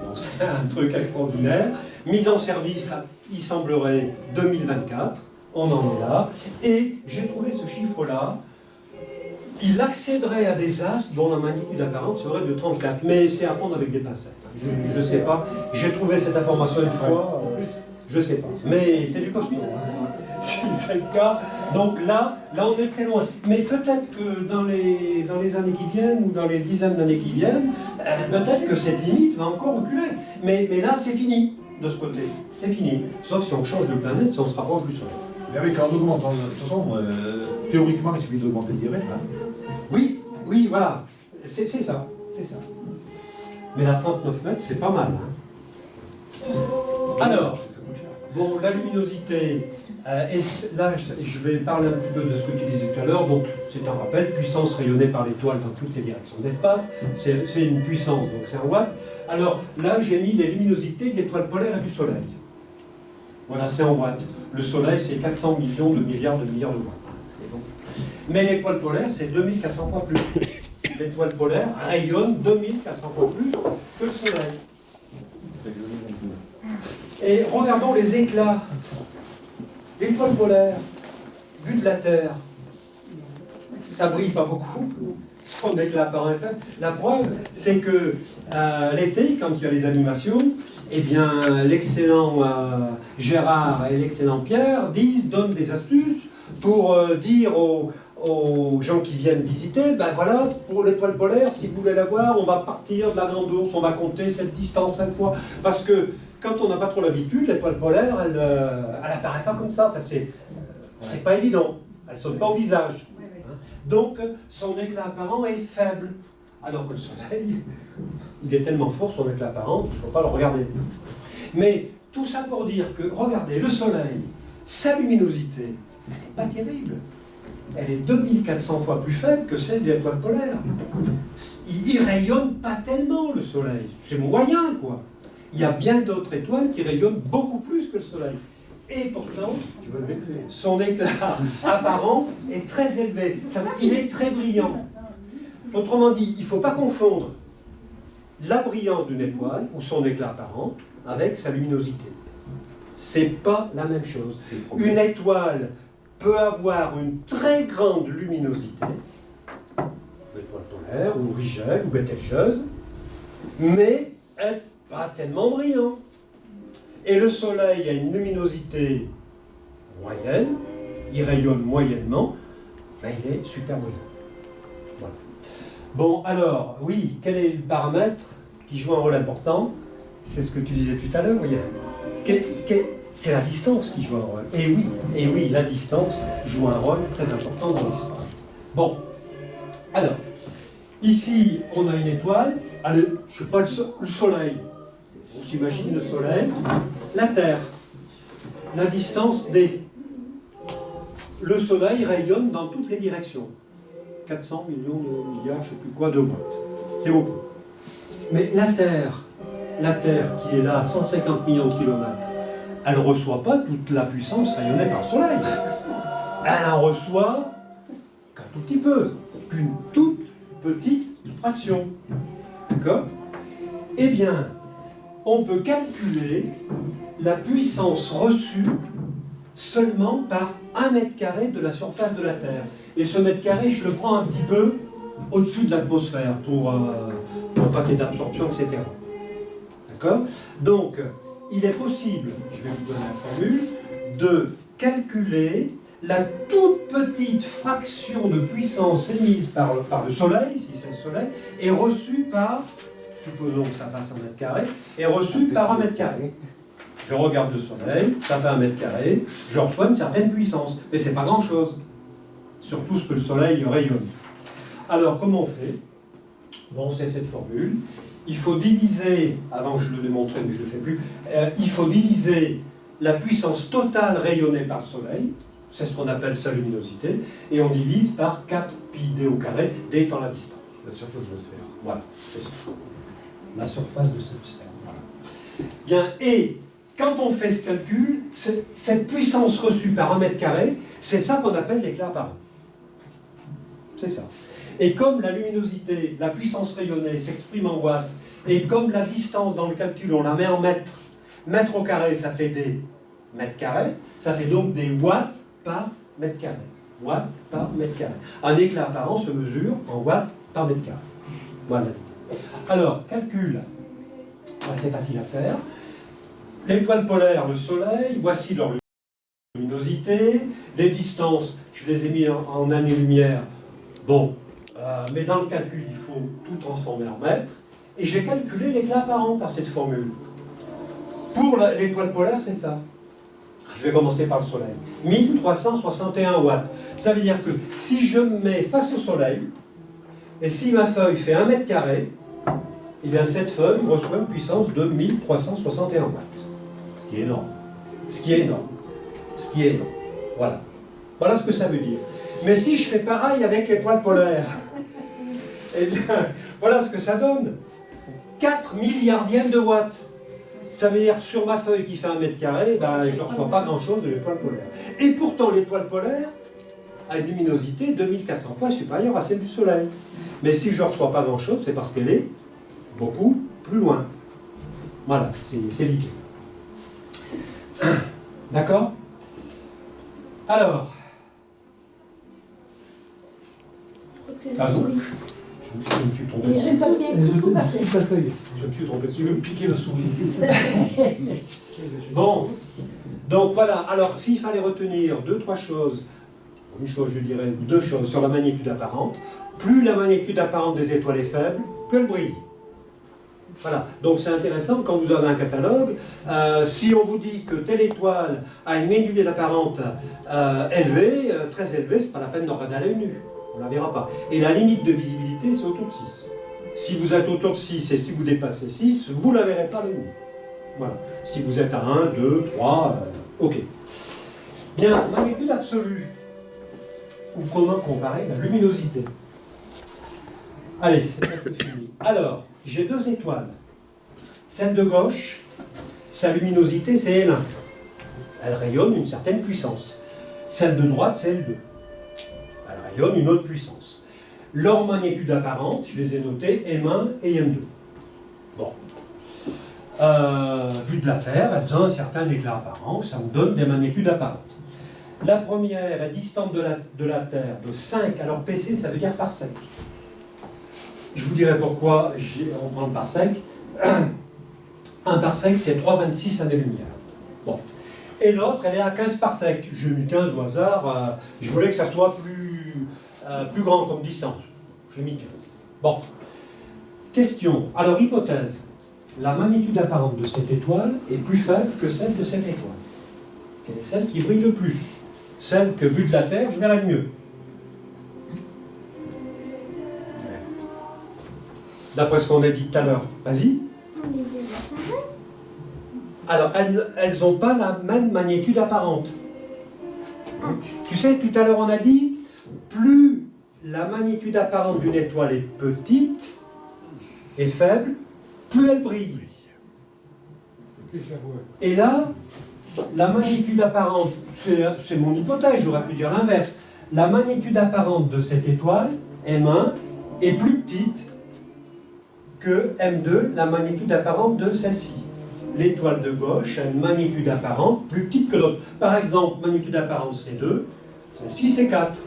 Bon, c'est un truc extraordinaire. Mise en service, il semblerait 2024. On en est là. Et j'ai trouvé ce chiffre-là. Il accéderait à des astres dont la magnitude apparente serait de 34. Mais c'est à prendre avec des pincettes. Je ne sais pas. J'ai trouvé cette information une fois. Je ne sais pas. Mais c'est du costaud. Hein, si c'est le cas. Donc là, on est très loin. Mais peut-être que dans les années qui viennent, ou dans les dizaines d'années qui viennent, peut-être que cette limite va encore reculer. Mais là, c'est fini de ce côté. C'est fini. Sauf si on change de planète, si on se rapproche du Soleil. Mais avec en augmentant, de toute façon, théoriquement, il suffit d'augmenter le diamètre. Hein. Oui, voilà. C'est ça. Mais la 39 mètres, c'est pas mal. Hein. Alors, Ça coûte cher. bon, la luminosité, là, je vais parler un petit peu de ce que tu disais tout à l'heure. Donc, c'est un rappel, puissance rayonnée par l'étoile dans toutes les directions d'espace. C'est une puissance, donc c'est un watt. Alors, là, j'ai mis les luminosités de l'étoile polaire et du Soleil. Voilà, c'est en watts. Le Soleil, c'est 400 millions de milliards de watts. C'est bon. Mais l'étoile polaire, c'est 2400 fois plus. L'étoile polaire rayonne 2400 fois plus que le Soleil. Et regardons les éclats. L'étoile polaire, vue de la Terre, ça brille pas beaucoup. Son éclat apparaît faible. La preuve, c'est que l'été, quand il y a les animations, eh bien, l'excellent Gérard et l'excellent Pierre donnent des astuces pour dire aux gens qui viennent visiter, ben voilà, pour l'étoile polaire, si vous voulez la voir, on va partir de la Grande Ourse, on va compter cette distance 5 fois. Parce que quand on n'a pas trop l'habitude, l'étoile polaire, elle apparaît pas comme ça. Enfin, c'est pas évident. Elle ne saute pas au visage. Donc, son éclat apparent est faible. Alors que le Soleil, il est tellement fort, son éclat apparent, qu'il ne faut pas le regarder. Mais tout ça pour dire que, regardez, le Soleil, sa luminosité, elle n'est pas terrible. Elle est 2400 fois plus faible que celle de l'étoile polaire. Il rayonne pas tellement, le Soleil. C'est moyen, quoi. Il y a bien d'autres étoiles qui rayonnent beaucoup plus que le Soleil. Et pourtant, Tu vas le vexer. son éclat apparent est très élevé. Il est très brillant. Autrement dit, il ne faut pas confondre la brillance d'une étoile, ou son éclat apparent, avec sa luminosité. C'est pas la même chose. Une étoile peut avoir une très grande luminosité, l'étoile polaire, ou Rigel, ou Betelgeuse, mais être pas tellement brillant. Et le Soleil a une luminosité moyenne, il rayonne moyennement, mais il est super brillant. Voilà. Bon, alors, oui, quel est le paramètre qui joue un rôle important? C'est ce que tu disais tout à l'heure, c'est la distance qui joue un rôle. Et oui, la distance joue un rôle très important dans l'histoire. Bon, alors, ici, on a une étoile, allez, je sais pas, le Soleil. On s'imagine le Soleil, la Terre, la distance D. Le Soleil rayonne dans toutes les directions. 400 millions de milliards, je ne sais plus quoi, de watts. C'est beaucoup. Mais la Terre qui est là, 150 millions de kilomètres, elle ne reçoit pas toute la puissance rayonnée par le Soleil. Elle en reçoit qu'un tout petit peu, qu'une toute petite fraction. D'accord? Eh bien, on peut calculer la puissance reçue seulement par 1 mètre carré de la surface de la Terre. Et ce mètre carré, je le prends un petit peu au-dessus de l'atmosphère pour pas qu'il y ait d'absorption, etc. D'accord? Donc, il est possible, je vais vous donner la formule, de calculer la toute petite fraction de puissance émise par le Soleil, si c'est le Soleil, et reçue par, supposons que ça fasse 1 mètre carré, est reçue par 1 mètre carré. Je regarde le Soleil, ça fait 1 mètre carré, je reçois une certaine puissance, mais c'est pas grand-chose, surtout ce que le Soleil rayonne. Alors, comment on fait? Bon, c'est cette formule. il faut diviser, avant que je le démontrais mais je ne le fais plus, il faut diviser la puissance totale rayonnée par le Soleil, c'est ce qu'on appelle sa luminosité, et on divise par 4 pi d au carré, d étant la distance. La surface de la sphère. Voilà, c'est ça. La surface de cette sphère. Voilà. Bien, et quand on fait ce calcul, cette puissance reçue par 1 mètre carré, c'est ça qu'on appelle l'éclat apparent. C'est ça. Et comme la luminosité, la puissance rayonnée s'exprime en watts, et comme la distance dans le calcul, on la met en mètres, mètre au carré, ça fait des mètres carrés, ça fait donc des watts par mètre carré. Watts par mètre carré. Un éclat apparent se mesure en watts par mètre carré. Voilà. Alors, calcul, c'est facile à faire. L'étoile polaire, le Soleil, voici leur luminosité. Les distances, je les ai mis en années-lumière. Bon, mais dans le calcul, il faut tout transformer en mètres. Et j'ai calculé l'éclat apparent par cette formule. Pour l'étoile polaire, c'est ça. Je vais commencer par le Soleil. 1361 watts. Ça veut dire que si je me mets face au Soleil, et si ma feuille fait 1 mètre carré, eh bien cette feuille reçoit une puissance de 1361 watts. Ce qui est énorme. Ce qui est énorme. Ce qui est énorme. Voilà. Voilà ce que ça veut dire. Mais si je fais pareil avec l'étoile polaire, eh bien, voilà ce que ça donne. 4 milliardièmes de watts. Ça veut dire que sur ma feuille qui fait 1 mètre carré, ben, je ne reçois pas grand-chose de l'étoile polaire. Et pourtant, l'étoile polaire a une luminosité 2400 fois supérieure à celle du Soleil. Mais si je ne reçois pas grand-chose, c'est parce qu'elle est beaucoup plus loin. Voilà, c'est l'idée. D'accord? Alors, Ah non. oui. je me suis trompé Et j'ai le papier. Toute la feuille. Je me suis trompé Tu dessus. veux piquer la souris. Bon, donc voilà. Alors, s'il fallait retenir 2-3 choses, une chose, je dirais, 2 choses sur la magnitude apparente, plus la magnitude apparente des étoiles est faible, plus elle brille. Voilà, donc c'est intéressant quand vous avez un catalogue, si on vous dit que telle étoile a une magnitude apparente élevée, très élevée, c'est pas la peine d'en regarder à l'œil nu, on ne la verra pas. Et la limite de visibilité, c'est autour de 6. Si vous êtes autour de 6 et si vous dépassez 6, vous ne la verrez pas à l'œil nu. Voilà, si vous êtes à 1, 2, 3, ok. Bien, magnitude absolue, ou comment comparer la luminosité. Allez, c'est presque fini. Alors, j'ai 2 étoiles. Celle de gauche, sa luminosité, c'est L1. Elle rayonne une certaine puissance. Celle de droite, c'est L2. Elle rayonne une autre puissance. Leur magnitude apparente, je les ai notées, M1 et M2. Bon. Vu de la Terre, elles ont un certain éclat apparent, ça me donne des magnitudes apparentes. La première est distante de la Terre de 5, alors PC, ça veut dire parsec. Je vous dirai pourquoi on prend le parsec. Un parsec, c'est 3,26 années-lumière. Bon. Et l'autre, elle est à 15 parsecs. J'ai mis 15 au hasard. Je voulais que ça soit plus grand comme distance. J'ai mis 15. Bon. Question. Alors, hypothèse. La magnitude apparente de cette étoile est plus faible que celle de cette étoile. Quelle est celle qui brille le plus? Celle que, vue de la Terre, je verrai mieux. D'après ce qu'on a dit tout à l'heure. Vas-y. Alors, elles n'ont pas la même magnitude apparente. Tu sais, tout à l'heure, on a dit, plus la magnitude apparente d'une étoile est petite et faible, plus elle brille. Et là, la magnitude apparente, c'est mon hypothèse, j'aurais pu dire l'inverse. La magnitude apparente de cette étoile, M1, est plus petite que M2, la magnitude apparente de celle-ci. L'étoile de gauche a une magnitude apparente plus petite que l'autre. Par exemple, magnitude apparente c'est 2, celle-ci c'est 4.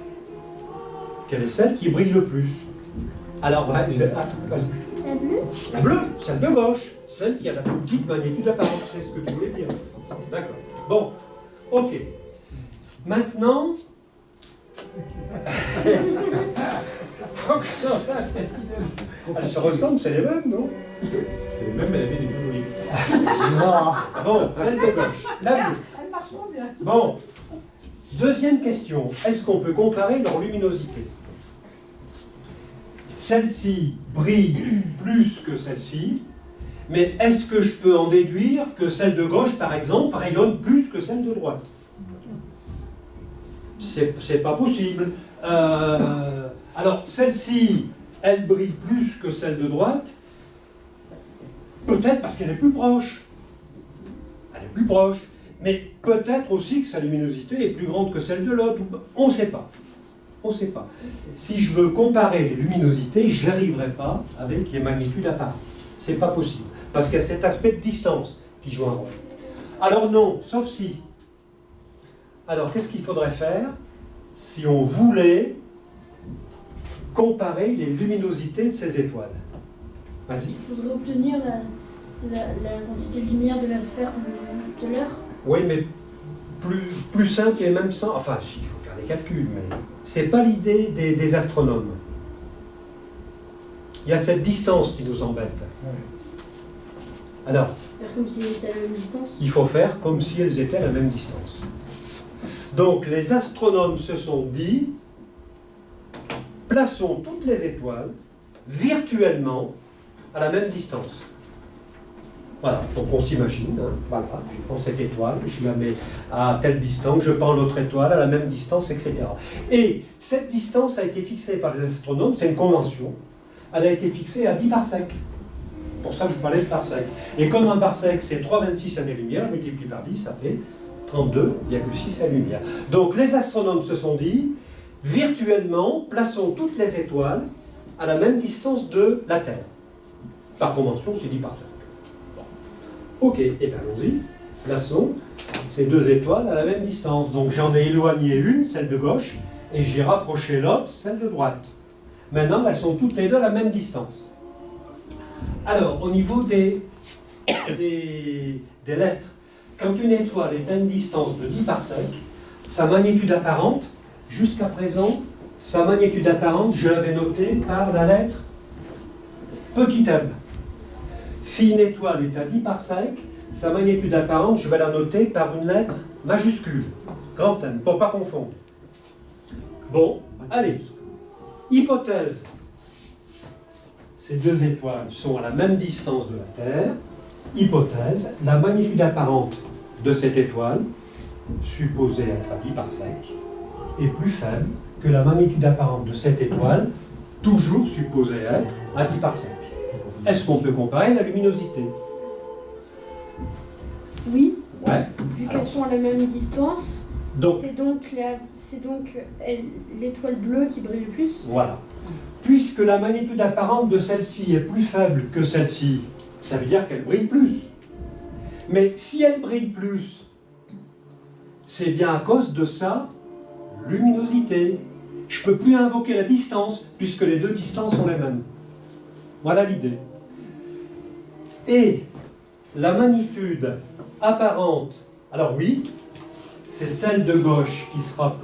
Quelle est celle qui brille le plus? Alors, attends, vas-y. La bleue? La bleue, celle de gauche, celle qui a la plus petite magnitude apparente, c'est ce que tu voulais dire. D'accord. Bon, ok. Maintenant, elles se ressemblent, c'est les mêmes, non? C'est les mêmes, mais la mienne est plus jolie. Bon, celle de gauche, la bleue. Elle marche trop bien. Bon, deuxième question. Est-ce qu'on peut comparer leur luminosité? celle-ci brille plus que celle-ci, mais est-ce que je peux en déduire que celle de gauche, par exemple, rayonne plus que celle de droite? C'est pas possible. Alors, celle-ci, elle brille plus que celle de droite, peut-être parce qu'elle est plus proche. Elle est plus proche. Mais peut-être aussi que sa luminosité est plus grande que celle de l'autre. On ne sait pas. On ne sait pas. Si je veux comparer les luminosités, je n'y arriverai pas avec les magnitudes apparentes. C'est pas possible. Parce qu'il y a cet aspect de distance qui joue un rôle. Alors non, sauf si. Alors qu'est-ce qu'il faudrait faire si on voulait comparer les luminosités de ces étoiles? Vas-y. Il faudrait obtenir la quantité de lumière de la sphère comme tout à l'heure. Oui, mais plus simple et même sans... Enfin, si, il faut faire des calculs, mais c'est pas l'idée des astronomes. Il y a cette distance qui nous embête. Alors, Faire comme si c'était à la même distance. il faut faire comme si elles étaient à la même distance. Donc, les astronomes se sont dit, plaçons toutes les étoiles virtuellement à la même distance. Voilà, donc on s'imagine, hein, voilà, je prends cette étoile, je la mets à telle distance, je prends l'autre étoile à la même distance, etc. Et cette distance a été fixée par les astronomes, c'est une convention, elle a été fixée à 10 parsecs. Pour ça, je vous parlais de parsec. Et comme un parsec, c'est 3,26 années-lumière, je multiplie par 10, ça fait 32,6 années-lumière. Donc les astronomes se sont dit, virtuellement, plaçons toutes les étoiles à la même distance de la Terre. Par convention, c'est 10 parsecs. Bon. Ok, et bien allons-y. Plaçons ces deux étoiles à la même distance. Donc j'en ai éloigné une, celle de gauche, et j'ai rapproché l'autre, celle de droite. Maintenant, elles sont toutes les deux à la même distance. Alors, au niveau des lettres, quand une étoile est à une distance de 10 parsecs, sa magnitude apparente, jusqu'à présent, sa magnitude apparente, je l'avais notée par la lettre petit m. Si une étoile est à 10 parsecs, sa magnitude apparente, je vais la noter par une lettre majuscule, grand M, pour ne pas confondre. Bon, allez, hypothèse. Ces deux étoiles sont à la même distance de la Terre. Hypothèse, la magnitude apparente de cette étoile, supposée être à 10 parsecs, est plus faible que la magnitude apparente de cette étoile, toujours supposée être à 10 parsecs. Est-ce qu'on peut comparer la luminosité? Oui, Ouais. vu qu'elles sont à la même distance, Donc, c'est donc l'étoile bleue qui brille le plus. voilà. Puisque la magnitude apparente de celle-ci est plus faible que celle-ci, ça veut dire qu'elle brille plus. Mais si elle brille plus, c'est bien à cause de sa luminosité. Je ne peux plus invoquer la distance, puisque les deux distances sont les mêmes. Voilà l'idée. Et la magnitude apparente, alors oui, c'est celle de gauche qui sera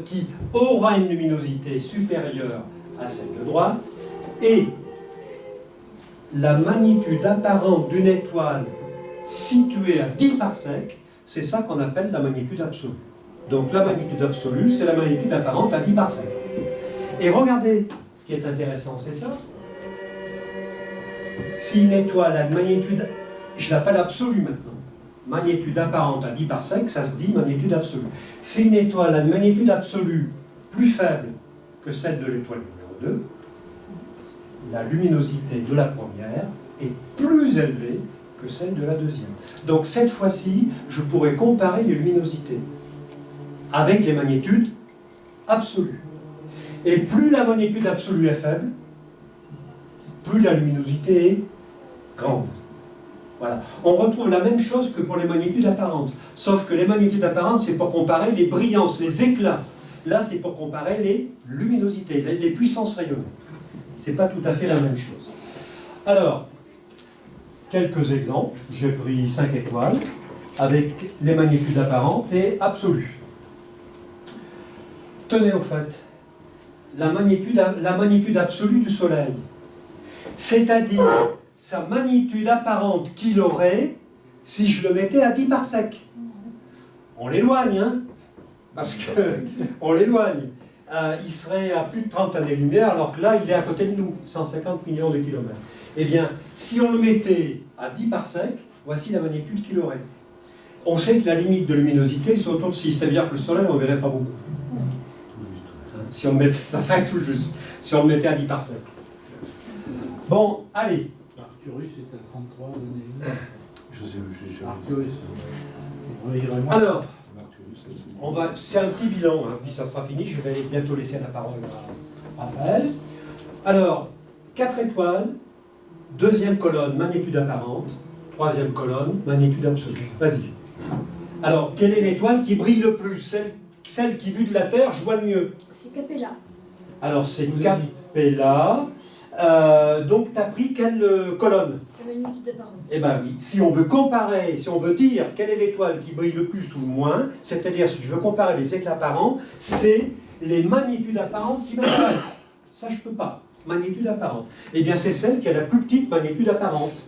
qui aura une luminosité supérieure à celle de droite, et la magnitude apparente d'une étoile située à 10 parsecs, c'est ça qu'on appelle la magnitude absolue. Donc la magnitude absolue, c'est la magnitude apparente à 10 parsecs. Et regardez, ce qui est intéressant, c'est ça. Si une étoile a une magnitude, je l'appelle absolue maintenant, magnitude apparente à 10 parsecs, ça se dit magnitude absolue. Si une étoile a une magnitude absolue plus faible que celle de l'étoile numéro 2, la luminosité de la première est plus élevée que celle de la deuxième. Donc cette fois-ci, je pourrais comparer les luminosités avec les magnitudes absolues. Et plus la magnitude absolue est faible, plus la luminosité est grande. Voilà. On retrouve la même chose que pour les magnitudes apparentes, sauf que les magnitudes apparentes, c'est pour comparer les brillances, les éclats. Là, c'est pour comparer les luminosités, les puissances rayonnées. C'est pas tout à fait la même chose. Alors, quelques exemples. J'ai pris 5 étoiles avec les magnitudes apparentes et absolues. Tenez au fait, la magnitude absolue du Soleil, c'est-à-dire sa magnitude apparente qu'il aurait si je le mettais à 10 parsecs. On l'éloigne, hein, parce que on l'éloigne. il serait à plus de 30 années-lumière, alors que là, il est à côté de nous, 150 millions de kilomètres. Eh bien, si on le mettait à 10 parsecs, voici la magnitude qu'il aurait. On sait que la limite de luminosité, c'est autour de 6. Ça veut dire que le soleil, on ne verrait pas beaucoup. Si on le mettait, ça serait tout juste. Si on le mettait à 10 parsecs. Bon, allez. Arcturus est à 33 années-lumière. Je sais jamais. Arcturus. Il irait moins. Alors, Arcturus, c'est un petit bilan, hein, puis ça sera fini. Je vais bientôt laisser la parole à Raphaël. Alors, 4 étoiles, deuxième colonne, magnitude apparente, troisième colonne, magnitude absolue. Vas-y. Alors, quelle est l'étoile qui brille le plus? Celle qui, vue de la Terre, je vois le mieux. C'est Capella. Alors, c'est Vous Capella. Donc, tu as pris quelle colonne? La magnitude apparente. Eh bien oui, si on veut comparer, si on veut dire quelle est l'étoile qui brille le plus ou le moins, c'est-à-dire si je veux comparer les éclats apparents, c'est les magnitudes apparentes qui m'intéressent. Ça, je ne peux pas. Magnitude apparente. Eh bien, c'est celle qui a la plus petite magnitude apparente.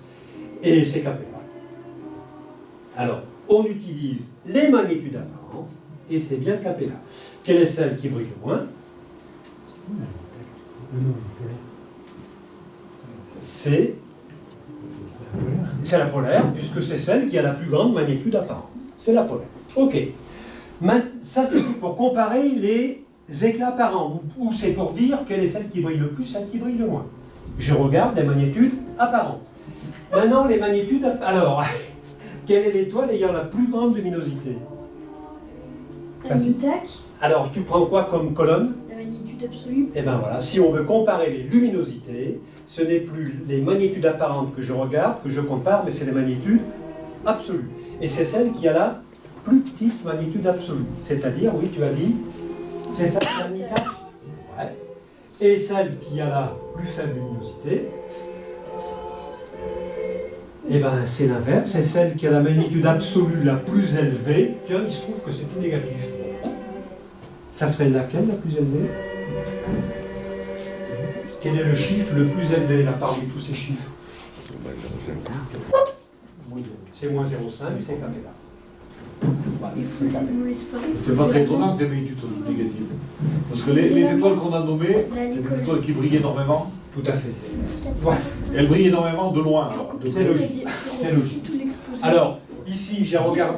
Et c'est Capella. Alors, on utilise les magnitudes apparentes, et c'est bien Capella. Quelle est celle qui brille le moins? C'est la polaire, puisque c'est celle qui a la plus grande magnitude apparente. C'est la polaire. Ok. Ça, c'est pour comparer les éclats apparents, ou c'est pour dire quelle est celle qui brille le plus, celle qui brille le moins. Je regarde les magnitudes apparentes. Maintenant, les magnitudes... Alors, quelle est l'étoile ayant la plus grande luminosité? Anitac, Alors, tu prends quoi comme colonne? la magnitude absolue. Eh bien voilà, si on veut comparer les luminosités, ce n'est plus les magnitudes apparentes que je regarde, que je compare, mais c'est les magnitudes absolues. Et c'est celle qui a la plus petite magnitude absolue. C'est-à-dire, oui, tu as dit, c'est celle qui a Anitac. Ouais. Et celle qui a la plus faible luminosité, eh bien c'est l'inverse, c'est celle qui a la magnitude absolue la plus élevée. Tiens, il se trouve que c'est tout négatif. Ça serait laquelle la plus élevée? Quel est le chiffre le plus élevé là parmi tous ces chiffres? C'est moins 0,5, c'est Capella. Voilà, c'est Capella. c'est pas très étonnant que les magnitudes soient toutes négatives. Parce que les étoiles qu'on a nommées, c'est des étoiles qui brillent énormément. Tout à fait. Et elles brillent énormément de loin. Alors, C'est logique. C'est logique. Tout l'exposé. Alors, ici,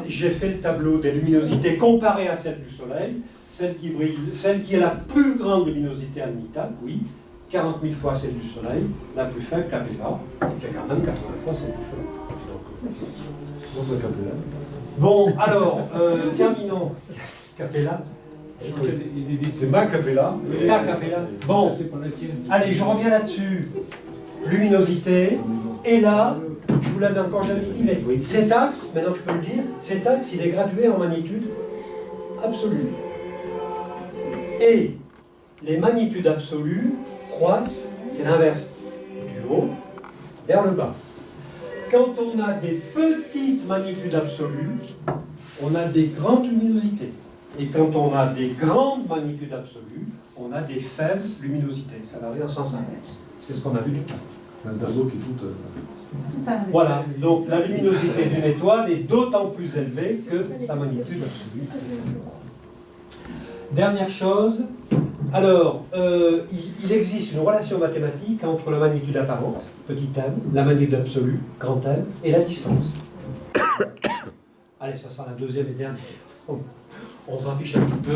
j'ai fait le tableau des luminosités comparées à celle du Soleil. Celle qui brille, celle qui a la plus grande luminosité admittable, oui, 40 000 fois celle du Soleil. La plus faible, Capella, c'est quand même 80 fois celle du Soleil. Bon, alors, terminons. Capella. c'est ma Capella. Ta Capella. Bon, Ça, c'est pas la tienne. allez, je reviens là-dessus. Luminosité. Et là, je vous l'avais encore jamais dit, mais cet axe, maintenant que je peux le dire, cet axe, il est gradué en magnitude absolue. Et les magnitudes absolues croissent, c'est l'inverse, du haut vers le bas. Quand on a des petites magnitudes absolues, on a des grandes luminosités. Et quand on a des grandes magnitudes absolues, on a des faibles luminosités. Ça varie en sens inverse. C'est ce qu'on a vu tout à l'heure. C'est un tableau qui est tout. Voilà, donc la luminosité d'une étoile est d'autant plus élevée que sa magnitude absolue. Dernière chose, alors, il existe une relation mathématique entre la magnitude apparente, petit m, la magnitude absolue, grand M, et la distance. Allez, ça sera la deuxième et dernière. On s'en fiche un petit peu.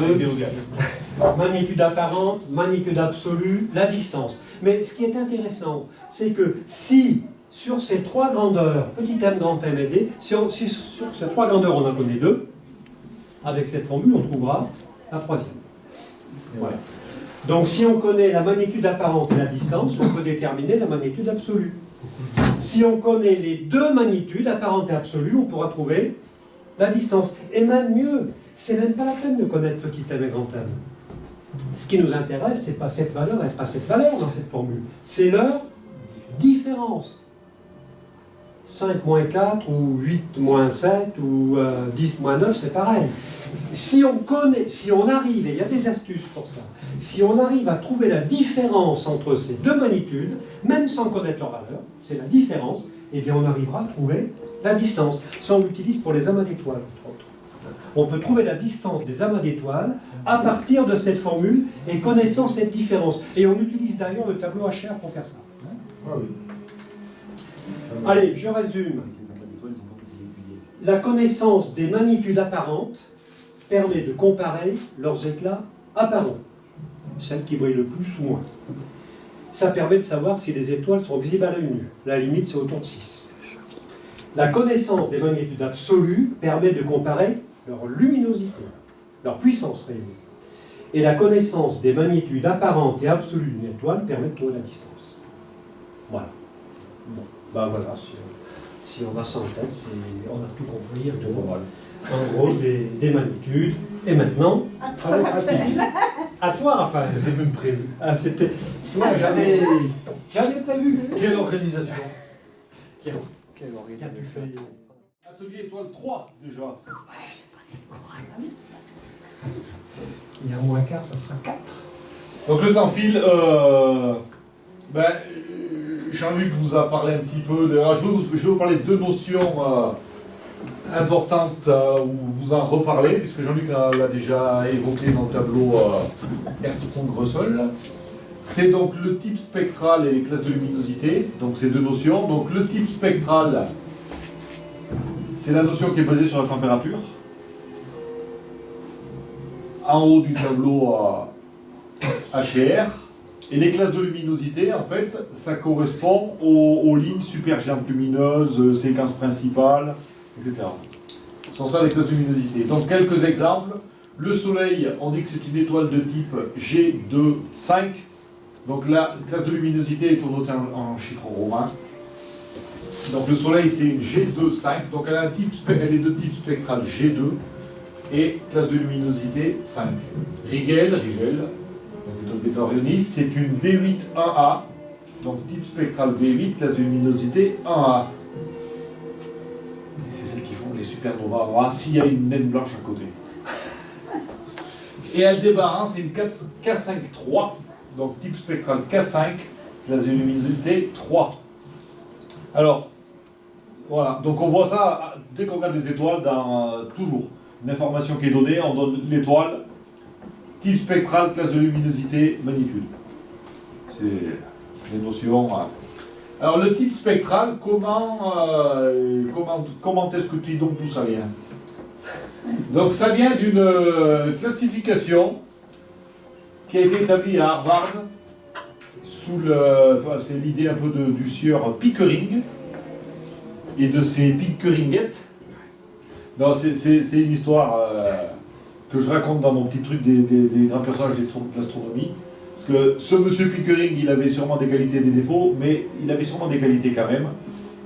Magnitude apparente, magnitude absolue, la distance. Mais ce qui est intéressant, c'est que si sur ces trois grandeurs, petit m, grand M et d, si sur ces trois grandeurs on en connaît deux, avec cette formule on trouvera la troisième. Voilà. Donc si on connaît la magnitude apparente et la distance, on peut déterminer la magnitude absolue. Si on connaît les deux magnitudes, apparente et absolue, on pourra trouver la distance. Et même mieux, c'est même pas la peine de connaître petit m et grand M. Ce qui nous intéresse, c'est pas cette valeur et pas cette valeur dans cette formule. C'est leur différence. 5 moins 4 ou 8 moins 7 ou 10 moins 9, c'est pareil. Si on connaît, si on arrive, et il y a des astuces pour ça, si on arrive à trouver la différence entre ces deux magnitudes, même sans connaître leur valeur, c'est la différence, eh bien on arrivera à trouver la distance. Ça on l'utilise pour les amas d'étoiles, entre autres. On peut trouver la distance des amas d'étoiles à partir de cette formule et connaissant cette différence. Et on utilise d'ailleurs le tableau HR pour faire ça. Ah oui. Allez, je résume. La connaissance des magnitudes apparentes permet de comparer leurs éclats apparents, celles qui brillent le plus ou moins. Ça permet de savoir si les étoiles sont visibles à l'œil nu. La limite, c'est autour de 6. La connaissance des magnitudes absolues permet de comparer leur luminosité, leur puissance réunie. Et la connaissance des magnitudes apparentes et absolues d'une étoile permet de trouver la distance. Voilà. Bon, ben voilà, si on a ça en tête, on a tout compris. En gros, des magnitudes. Et maintenant, Attends, à toi, Raphaël. C'était même prévu. Ah, c'était. Ouais, j'avais prévu. Quelle organisation. Tiens, quelle organisation. Atelier étoile 3 déjà. Il y a un moins quart, ça sera 4. Donc le temps file. Jean-Luc vous a parlé un petit peu de. Alors, je vais vous parler de deux notions importantes où vous en reparlez, puisque Jean-Luc l'a déjà évoqué dans le tableau Hertzsprung-Russell. C'est donc le type spectral et les classes de luminosité, donc ces deux notions. Donc le type spectral, c'est la notion qui est basée sur la température. En haut du tableau HR. Et les classes de luminosité, en fait, ça correspond aux lignes supergéantes lumineuses, séquences principales, etc. Ce sont ça les classes de luminosité. Donc quelques exemples. Le Soleil, on dit que c'est une étoile de type G2,5. Donc la classe de luminosité est tournée en chiffres romains. Donc le Soleil, c'est une G2,5. Donc elle est de type spectral G2 et classe de luminosité 5. Rigel, donc méthode Beta-Orionis, c'est une B8-1A. Donc type spectral B8, classe de luminosité 1A. C'est celles qui font les supernovas noirs s'il y a une naine blanche à côté. Et Aldébaran, c'est une K5-3, donc type spectral K5, classe de luminosité 3. Alors, voilà, donc on voit ça dès qu'on regarde les étoiles, toujours une information qui est donnée, on donne l'étoile, type spectral, classe de luminosité, magnitude. C'est les notions. Alors le type spectral, comment est-ce que tu donc d'où ça vient? Donc ça vient d'une classification qui a été établie à Harvard sous c'est l'idée un peu du sieur Pickering et de ses Pickeringettes. Non, c'est une histoire que je raconte dans mon petit truc des grands personnages de l'astronomie. Parce que ce monsieur Pickering, il avait sûrement des qualités et des défauts, mais il avait sûrement des qualités quand même.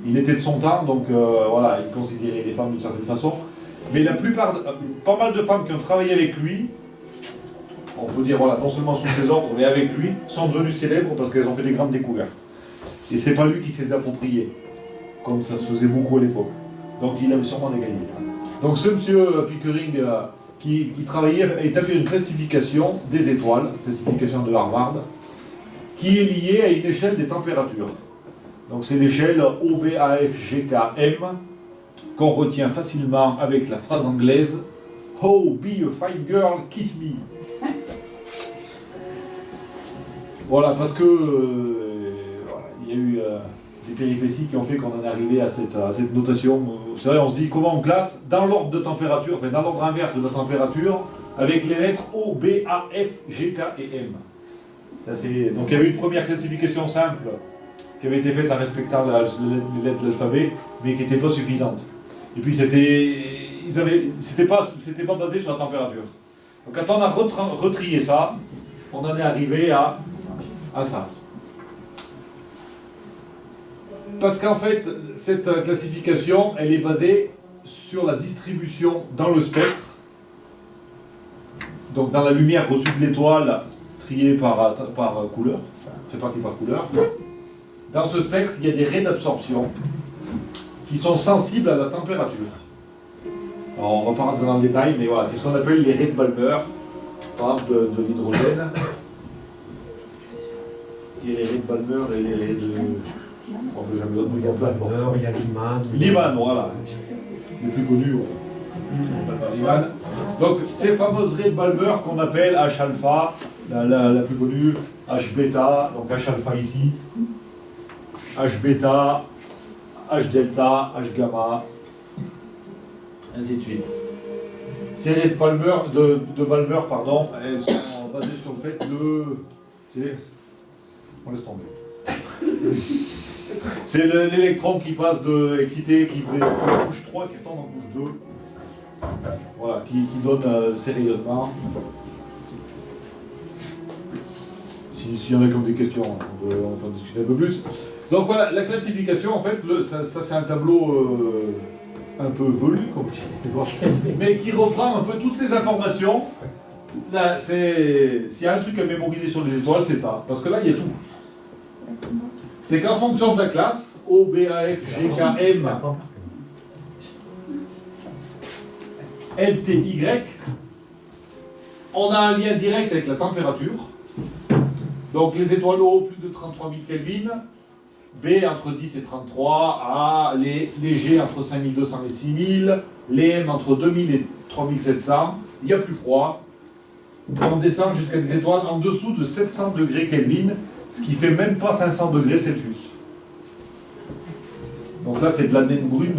Il était de son temps, donc voilà, il considérait les femmes d'une certaine façon. Mais la plupart, pas mal de femmes qui ont travaillé avec lui, on peut dire, voilà, non seulement sous ses ordres, mais avec lui, sont devenues célèbres parce qu'elles ont fait des grandes découvertes. Et c'est pas lui qui se les a appropriées, comme ça se faisait beaucoup à l'époque. Donc il avait sûrement des qualités. Donc ce monsieur Pickering qui travaillait a établi une classification des étoiles, classification de Harvard, qui est liée à une échelle des températures. Donc c'est l'échelle OBAFGKM, qu'on retient facilement avec la phrase anglaise « Oh, be a fine girl, kiss me ». Voilà, parce que voilà, il y a eu des péripéties qui ont fait qu'on en est arrivé à cette notation. C'est vrai, on se dit comment on classe dans l'ordre de température, enfin dans l'ordre inverse de la température, avec les lettres O, B, A, F, G, K et M. Ça, donc il y avait une première classification simple qui avait été faite en respectant les lettres de l'alphabet, mais qui n'était pas suffisante. Et puis c'était pas basé sur la température. Donc quand on a retrié ça, on en est arrivé à ça. Parce qu'en fait, cette classification, elle est basée sur la distribution dans le spectre. Donc dans la lumière reçue de l'étoile, triée par couleur, répartie par couleur. Dans ce spectre, il y a des raies d'absorption qui sont sensibles à la température. Alors, on ne va pas rentrer dans le détail, mais voilà, c'est ce qu'on appelle les raies de Balmer, par exemple de l'hydrogène. Il y a les raies de Balmer et les raies de... On peut jamais d'autres, mais il y a plein de Alors, il y a Lyman. Lyman, voilà. Les plus connus, voilà. Lyman. Donc ces fameuses raies de Balmer qu'on appelle H alpha, la plus connue, H bêta, donc H alpha ici, H bêta, H delta, H gamma, ainsi de suite. Ces raies de Balmer, pardon, elles sont basées sur le fait que on laisse tomber. C'est l'électron qui passe de excité, qui fait couche 3 qui tombe en couche 2. Voilà, qui donne ces rayonnements. S'il y en a comme des questions, on peut en discuter un peu plus. Donc voilà, la classification, en fait, ça c'est un tableau un peu velu, comme vous dites, mais qui reprend un peu toutes les informations. Là, s'il y a un truc à mémoriser sur les étoiles, c'est ça. Parce que là, il y a tout. C'est qu'en fonction de la classe, O, B, A, F, G, K, M, L, T, Y, on a un lien direct avec la température. Donc les étoiles O, plus de 33 000 Kelvin, B entre 10 et 33, A, les G entre 5200 et 6000, les M entre 2000 et 3700, il y a plus froid. On descend jusqu'à des étoiles en dessous de 700 degrés Kelvin, ce qui fait même pas 500 degrés Celsius. Donc là c'est de la naine brune,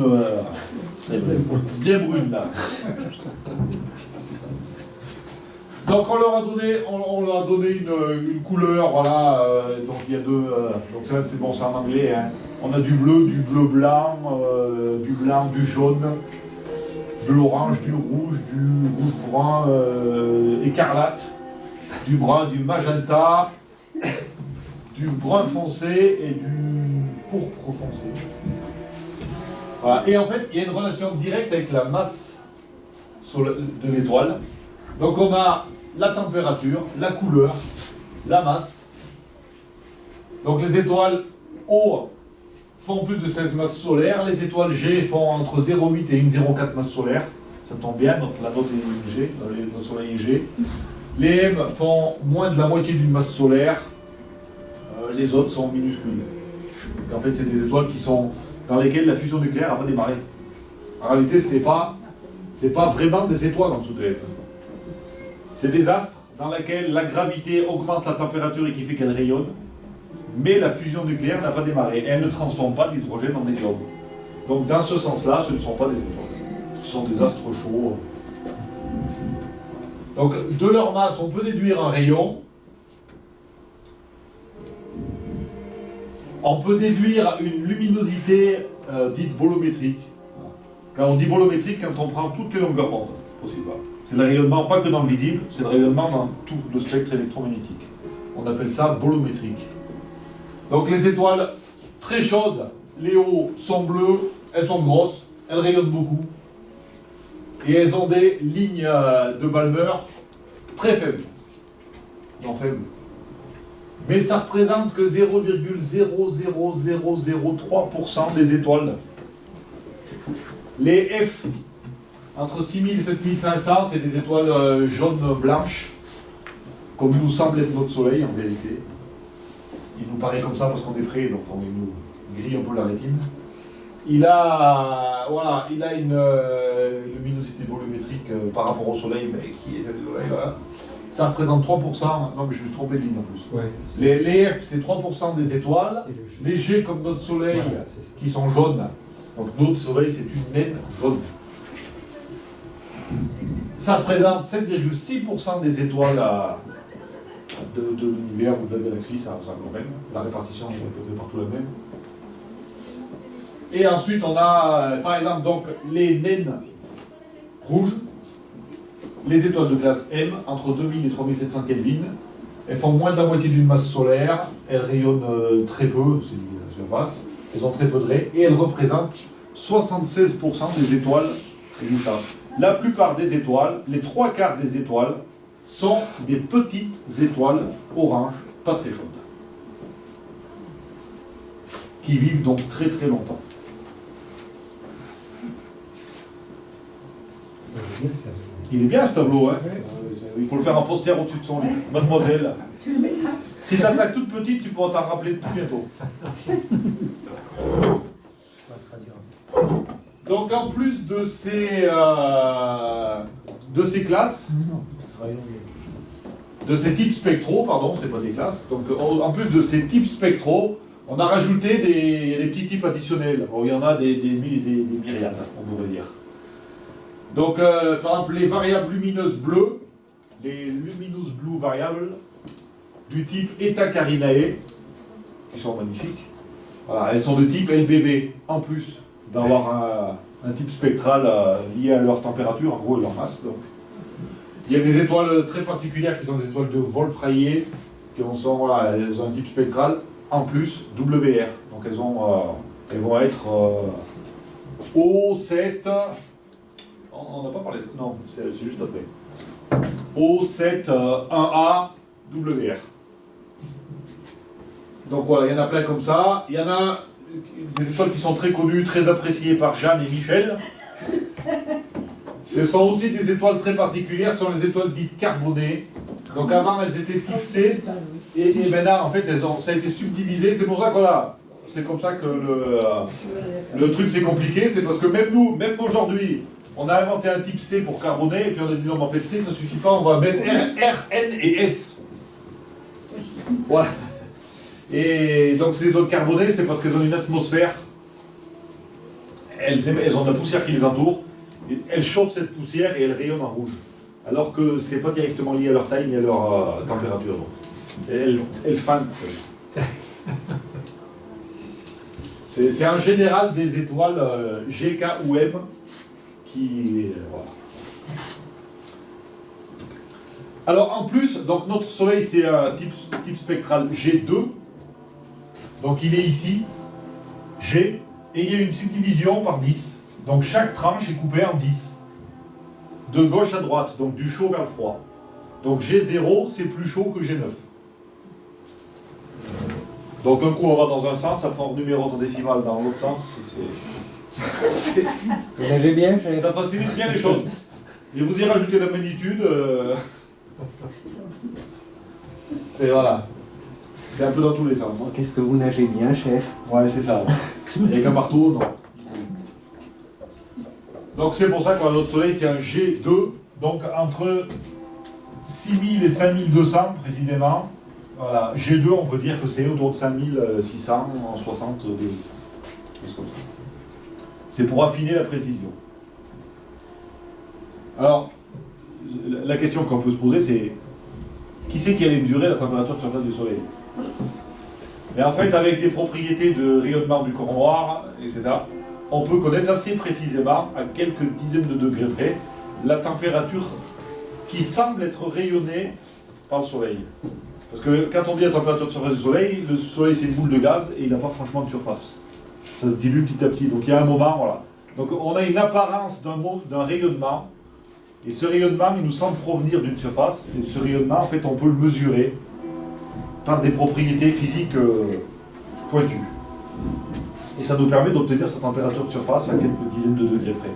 bien brune là. Donc on leur a donné une couleur, voilà, donc il y a deux, donc ça c'est bon, c'est en anglais, hein. On a du bleu blanc, du jaune, de l'orange, du rouge brun, écarlate, du brun, du magenta, du brun foncé et du pourpre foncé. Voilà. Et en fait, il y a une relation directe avec la masse de l'étoile. Donc on a la température, la couleur, la masse. Donc les étoiles O font plus de 16 masses solaires, les étoiles G font entre 0,8 et 1,04 masses solaires. Ça tombe bien, donc la note est G, notre soleil est G. Les M font moins de la moitié d'une masse solaire, les autres sont minuscules. En fait, c'est des étoiles dans lesquelles la fusion nucléaire n'a pas démarré. En réalité, c'est pas vraiment des étoiles en dessous de l'être. C'est des astres dans lesquels la gravité augmente la température et qui fait qu'elles rayonnent, mais la fusion nucléaire n'a pas démarré. Elle ne transforme pas l'hydrogène en hélium. Donc dans ce sens-là, ce ne sont pas des étoiles. Ce sont des astres chauds. Donc de leur masse, on peut déduire un rayon. On peut déduire une luminosité dite bolométrique. Quand on dit bolométrique, quand on prend toutes les longueurs d'onde possibles. C'est le rayonnement, pas que dans le visible, c'est le rayonnement dans tout le spectre électromagnétique. On appelle ça bolométrique. Donc les étoiles très chaudes, les O sont bleues, elles sont grosses, elles rayonnent beaucoup. Et elles ont des lignes de Balmer très faibles. Non, faibles. Mais ça représente que 0,00003% des étoiles. Les F, entre 6000 et 7500, c'est des étoiles jaunes blanches, comme nous semble être notre Soleil en vérité. Il nous paraît comme ça parce qu'on est près, donc on nous grille un peu la rétine. Il a une luminosité bolométrique par rapport au Soleil, mais qui est le Soleil, voilà. Ça représente 3%, non mais je me suis trompé de ligne en plus. Ouais, les F, c'est 3% des étoiles. Les G, comme notre Soleil, voilà, qui sont jaunes. Donc notre Soleil, c'est une naine jaune. Ça représente 7,6% des étoiles de l'univers ou de la galaxie, ça quand même. La répartition est à peu près partout la même. Et ensuite, on a, par exemple, donc, les naines rouges, les étoiles de classe M, entre 2000 et 3700 Kelvin. Elles font moins de la moitié d'une masse solaire, elles rayonnent très peu, c'est la surface, elles ont très peu de raies, et elles représentent 76% des étoiles existantes. La plupart des étoiles, les 3/4 des étoiles, sont des petites étoiles orange, pas très chaudes, qui vivent donc très très longtemps. Il est bien ce tableau, hein. Il faut le faire en poster au-dessus de son lit. Mademoiselle, si tu attaques toute petite, tu pourras t'en rappeler tout bientôt. Donc en plus de ces de ces classes, Non, travaillons bien. de ces types spectraux, pardon, c'est pas des classes, donc en plus de ces types spectraux, on a rajouté des petits types additionnels. Bon, il y en a des myriades, on pourrait dire. Donc, par exemple, les variables lumineuses bleues, les luminous blue variables, du type Eta Carinae, qui sont magnifiques. Voilà, elles sont de type LBB, en plus d'avoir un type spectral lié à leur température, en gros, et leur masse. Donc. Il y a des étoiles très particulières qui sont des étoiles de Wolf-Rayet, elles ont un type spectral, en plus, WR. Donc elles vont être O7... On n'a pas parlé de ça, non, c'est juste après. O7 1A WR. Donc voilà, il y en a plein comme ça. Il y en a des étoiles qui sont très connues, très appréciées par Jeanne et Michel. Ce sont aussi des étoiles très particulières, ce sont les étoiles dites carbonées. Donc avant elles étaient type C, et maintenant en fait ça a été subdivisé. C'est pour ça qu'on a. C'est comme ça que le truc c'est compliqué, c'est parce que même nous, même aujourd'hui, on a inventé un type C pour carboné, et puis on a dit non mais en fait C ça suffit pas, on va mettre R, N et S. Voilà. Et donc ces étoiles carbonées, c'est parce qu'elles ont une atmosphère, elles ont de la poussière qui les entoure, et elles chauffent cette poussière et elles rayonnent en rouge. Alors que c'est pas directement lié à leur taille ni à leur température. Donc. Elles feintent. C'est en général des étoiles G, K ou M qui... voilà. Alors en plus, donc notre Soleil c'est un type spectral G2. Donc il est ici, G, et il y a une subdivision par 10. Donc chaque tranche est coupée en 10. De gauche à droite, donc du chaud vers le froid. Donc G0 c'est plus chaud que G9. Donc un coup on va dans un sens, après on numérote en décimale dans l'autre sens. Vous nagez bien, chef? Ça facilite bien les choses. Et vous y rajoutez la magnitude. C'est voilà. C'est un peu dans tous les sens. Bon, qu'est-ce que vous nagez bien, chef? Ouais, c'est ça. Avec un marteau, non. Donc c'est pour ça que notre Soleil c'est un G2, donc entre 6000 et 5200 précisément. Voilà, G2 on peut dire que c'est autour de 5600 en 60 degrés. C'est pour affiner la précision. Alors, la question qu'on peut se poser c'est qui c'est qui allait mesurer la température de surface du Soleil? Mais en fait, avec des propriétés de rayonnement du corps noir, etc., on peut connaître assez précisément, à quelques dizaines de degrés près, la température qui semble être rayonnée par le Soleil. Parce que quand on dit la température de surface du Soleil, le Soleil c'est une boule de gaz et il n'a pas franchement de surface. Ça se dilue petit à petit. Donc il y a un moment, voilà. Donc on a une apparence d'un rayonnement, et ce rayonnement, il nous semble provenir d'une surface, et ce rayonnement, en fait, on peut le mesurer par des propriétés physiques pointues. Et ça nous permet d'obtenir sa température de surface à quelques dizaines de degrés près.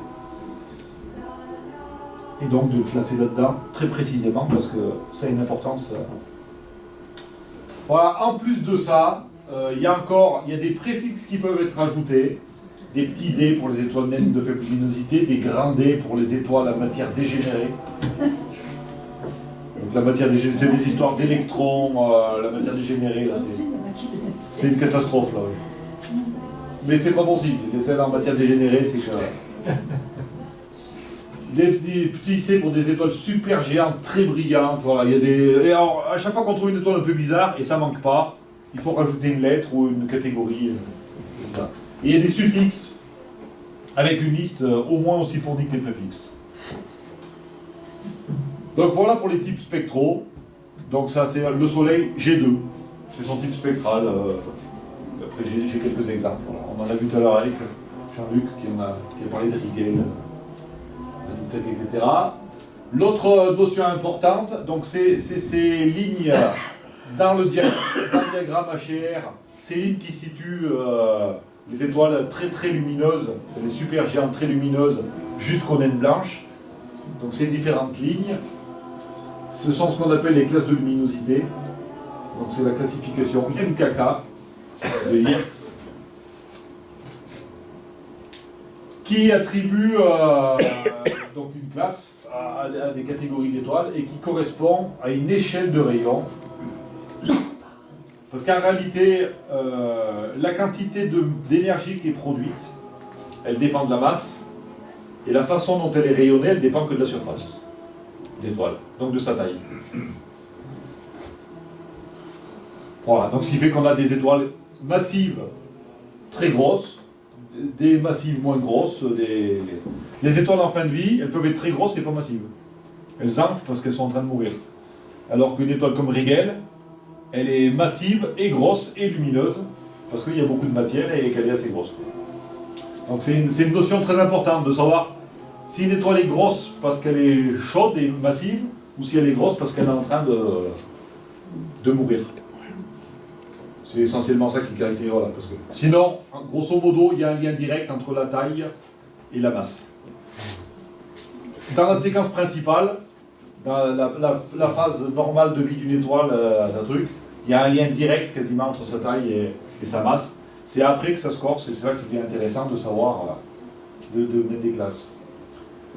Et donc de classer là-dedans très précisément, parce que ça a une importance. Voilà, en plus de ça, il y a des préfixes qui peuvent être ajoutés, des petits D pour les étoiles naines de faible luminosité, des grands D pour les étoiles à matière dégénérée. Donc la matière dégénérée, c'est des histoires d'électrons, la matière dégénérée, là, c'est une catastrophe là. Oui. Mais c'est pas bon signe, celles en matière dégénérée, c'est que... Des petits C pour des étoiles super géantes, très brillantes, voilà, il y a des... Et alors, à chaque fois qu'on trouve une étoile un peu bizarre, et ça manque pas, il faut rajouter une lettre ou une catégorie, etc. Et il y a des suffixes, avec une liste au moins aussi fournie que les préfixes. Donc voilà pour les types spectraux. Donc ça c'est le Soleil G2, c'est son type spectral. Après j'ai quelques exemples. Voilà. On en a vu tout à l'heure avec Jean-Luc qui a parlé de Rigel, etc. L'autre notion importante, donc c'est ces lignes dans le diagramme HR, ces lignes qui situent les étoiles très très lumineuses, les super géantes très lumineuses, jusqu'aux naines blanches. Donc ces différentes lignes, ce sont ce qu'on appelle les classes de luminosité. Donc c'est la classification MKK de Yerkes, qui attribue donc une classe à des catégories d'étoiles et qui correspond à une échelle de rayon. Parce qu'en réalité, la quantité d'énergie qui est produite, elle dépend de la masse, et la façon dont elle est rayonnée, elle dépend que de la surface de l'étoile, donc de sa taille. Voilà, donc ce qui fait qu'on a des étoiles massives, très grosses, des massives moins grosses, les étoiles en fin de vie, elles peuvent être très grosses et pas massives. Elles enflent parce qu'elles sont en train de mourir. Alors qu'une étoile comme Rigel, elle est massive et grosse et lumineuse, parce qu'il y a beaucoup de matière et qu'elle est assez grosse. Donc c'est une notion très importante de savoir si une étoile est grosse parce qu'elle est chaude et massive, ou si elle est grosse parce qu'elle est en train de mourir. C'est essentiellement ça qui caractérise. Voilà, parce que sinon, grosso modo, il y a un lien direct entre la taille et la masse. Dans la séquence principale, dans la phase normale de vie d'une étoile, d'un truc, il y a un lien direct quasiment entre sa taille et sa masse. C'est après que ça se corse, et c'est là que c'est bien intéressant de savoir, de mettre des classes.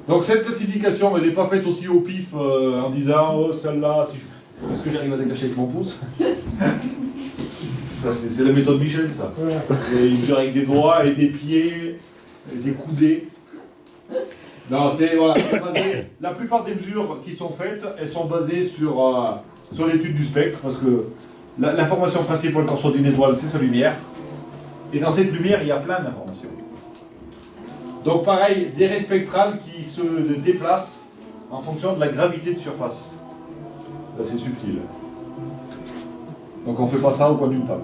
Donc cette classification, elle n'est pas faite aussi au pif en disant oh celle-là, est-ce que j'arrive à décacher avec mon pouce? Ça, c'est la méthode Michel, ça. Voilà. Il mesure avec des doigts et des pieds, et des coudées. Non, c'est voilà. La plupart des mesures qui sont faites, elles sont basées sur l'étude du spectre, parce que l'information principale qu'on reçoit d'une étoile, c'est sa lumière. Et dans cette lumière, il y a plein d'informations. Donc pareil, des raies spectrales qui se déplacent en fonction de la gravité de surface. Là, c'est subtil. Donc on ne fait pas ça au coin d'une table.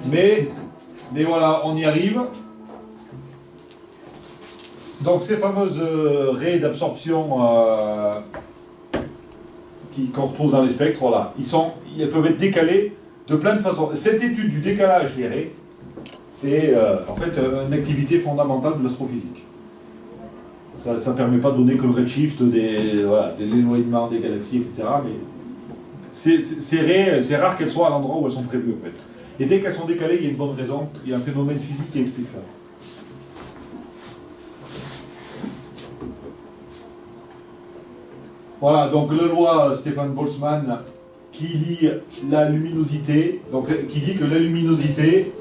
Mais voilà, on y arrive. Donc ces fameuses raies d'absorption qu'on retrouve dans les spectres, voilà, elles peuvent être décalées de plein de façons. Cette étude du décalage des raies, c'est en fait une activité fondamentale de l'astrophysique. Ça ne permet pas de donner que le redshift de l'éloignement des galaxies, etc. Mais ces raies, c'est rare qu'elles soient à l'endroit où elles sont prévues en fait. Et dès qu'elles sont décalées, il y a une bonne raison, il y a un phénomène physique qui explique ça. Voilà, donc la loi Stefan Boltzmann qui lie la luminosité, donc qui dit que la luminosité,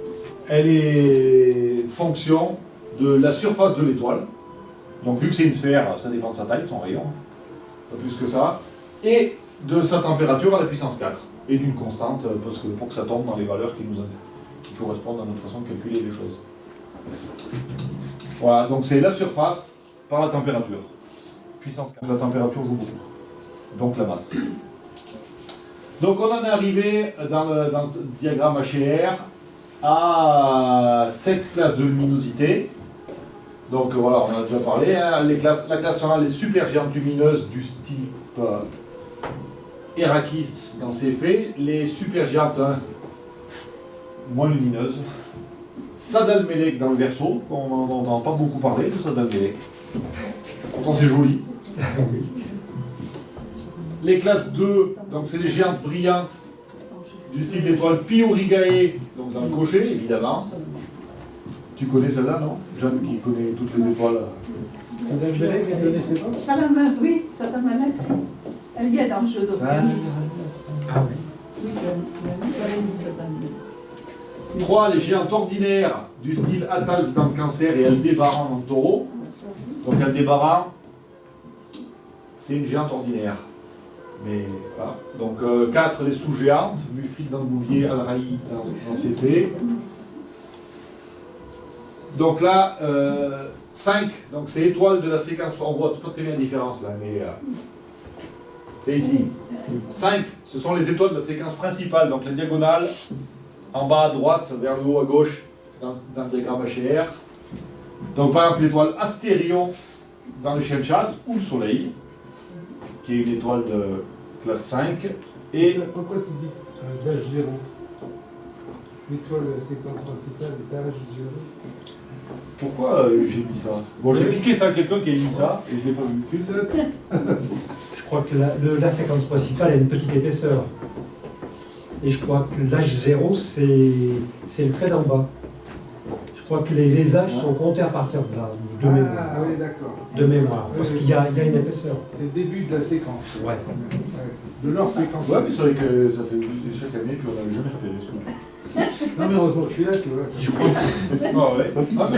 elle est fonction de la surface de l'étoile. Donc vu que c'est une sphère, ça dépend de sa taille, de son rayon, pas plus que ça, et de sa température à la puissance 4, et d'une constante, parce que pour que ça tombe dans les valeurs qui correspondent à notre façon de calculer les choses. Voilà, donc c'est la surface par la température. Puissance 4. La température joue beaucoup. Donc la masse. Donc on en est arrivé dans le diagramme HR à cette classe de luminosité. Donc voilà, on en a déjà parlé. Hein. La classe sera les supergéantes lumineuses du type Herakis dans ses faits. Les supergéantes moins lumineuses. Sadalmelek dans le Verseau. On n'entend pas beaucoup parler de Sadalmelek. Pourtant c'est joli. Les classes 2, donc c'est les géantes brillantes du style d'étoile Pio-Rigae, donc dans le cocher évidemment. Tu connais celle-là, non? Jeanne qui connaît toutes les étoiles. Sadalmelek, vous ne connaissez pas? Oui, Sadalmelek, elle y est dans le jeu d'Opéris. Ah oui. Oui, j'avais mis Sadalmelek. 3, les géantes ordinaires du style Atalf dans le Cancer et Aldébaran dans le Taureau. Donc Aldébaran, c'est une géante ordinaire. Mais voilà. Donc 4, les sous-géantes, Mufrid dans le Bouvier, Al-Raï dans ses faits. Donc là, 5, donc c'est étoile de la séquence, on voit pas très bien la différence là, mais c'est ici. 5, ce sont les étoiles de la séquence principale, donc la diagonale, en bas à droite, vers le haut à gauche, dans le diagramme HR. Donc par exemple l'étoile Astérion dans le chien de chasse, ou le Soleil, qui est une étoile de classe 5. Et pourquoi tu dis d'âge 0? L'étoile séquence principale est d'âge 0. pourquoi j'ai mis ça? Bon, j'ai piqué ça à quelqu'un qui a mis ça, et je ne l'ai pas vu. Tu le notes? Je crois que la séquence principale a une petite épaisseur. Et je crois que l'âge 0, c'est le trait d'en bas. Je crois que les âges sont comptés à partir de là, de mémoire. Ah oui, d'accord. De mémoire, parce qu'il y a une épaisseur. C'est le début de la séquence. Ouais. De leur séquence. Ouais, mais c'est vrai que ça fait chaque année, puis on n'a jamais repéré ce coup. Non mais heureusement que je suis là, tu vois. Je crois que ah ouais. Ah,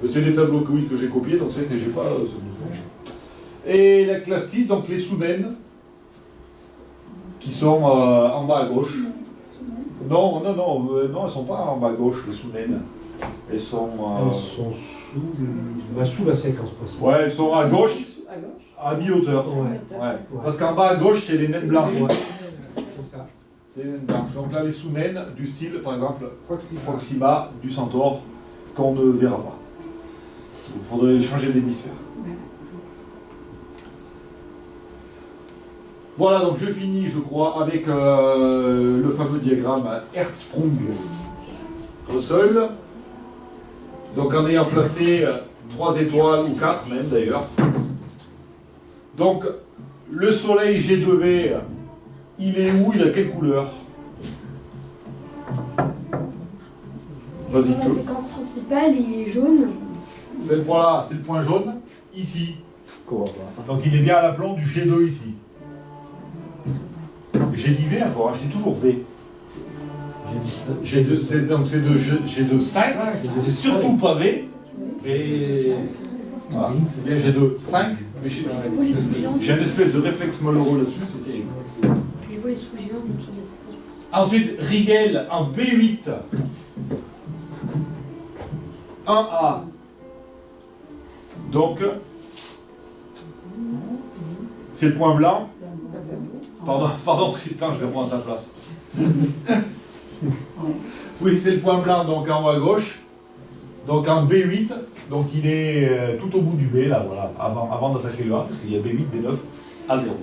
mais c'est des tableaux que, oui, que j'ai copiés, donc c'est vrai que j'ai pas ce Et la classe 6, donc les Sounen, qui sont en bas à gauche. Non, elles sont pas en bas à gauche, les Sounen. Elles sont... Elles sont sous la séquence possible. Ouais, elles sont à gauche, À gauche. à mi-hauteur. Ouais. Ouais. Parce qu'en bas à gauche, c'est les naines blanches. C'est ça. C'est les naines blanches. Donc là, les sous-naines du style, par exemple, Proxima. Proxima, du Centaure, qu'on ne verra pas. Il faudrait changer d'hémisphère. Voilà, donc je finis, je crois, avec le fameux diagramme Hertzsprung-Russell. Donc en ayant placé 3 étoiles, ou 4 même d'ailleurs. Donc, le soleil G2V, il est où? Il a quelle couleur? Vas-y, Dans la séquence principale, il est jaune. c'est le point là, c'est le point jaune, ici. Quoi, Donc il est bien à l'aplomb du G2 ici. J'ai dit V encore, hein, je dis toujours V. G2, donc c'est de G2 5, c'est surtout pas V. Et voilà, c'est bien G2 5, mais Je vois les sous-géants. j'ai une espèce de réflexe malheureux là-dessus, c'est terrible. Je vois les sous-géants en dessous de la séquence. Ensuite, Rigel en B8. 1A. Donc, c'est le point blanc. Pardon Tristan, je réponds à ta place. Oui, c'est le point blanc, donc en haut à gauche. Donc en B8, donc il est tout au bout du B, là, voilà, avant d'attaquer le A, parce qu'il y a B8, B9, A0.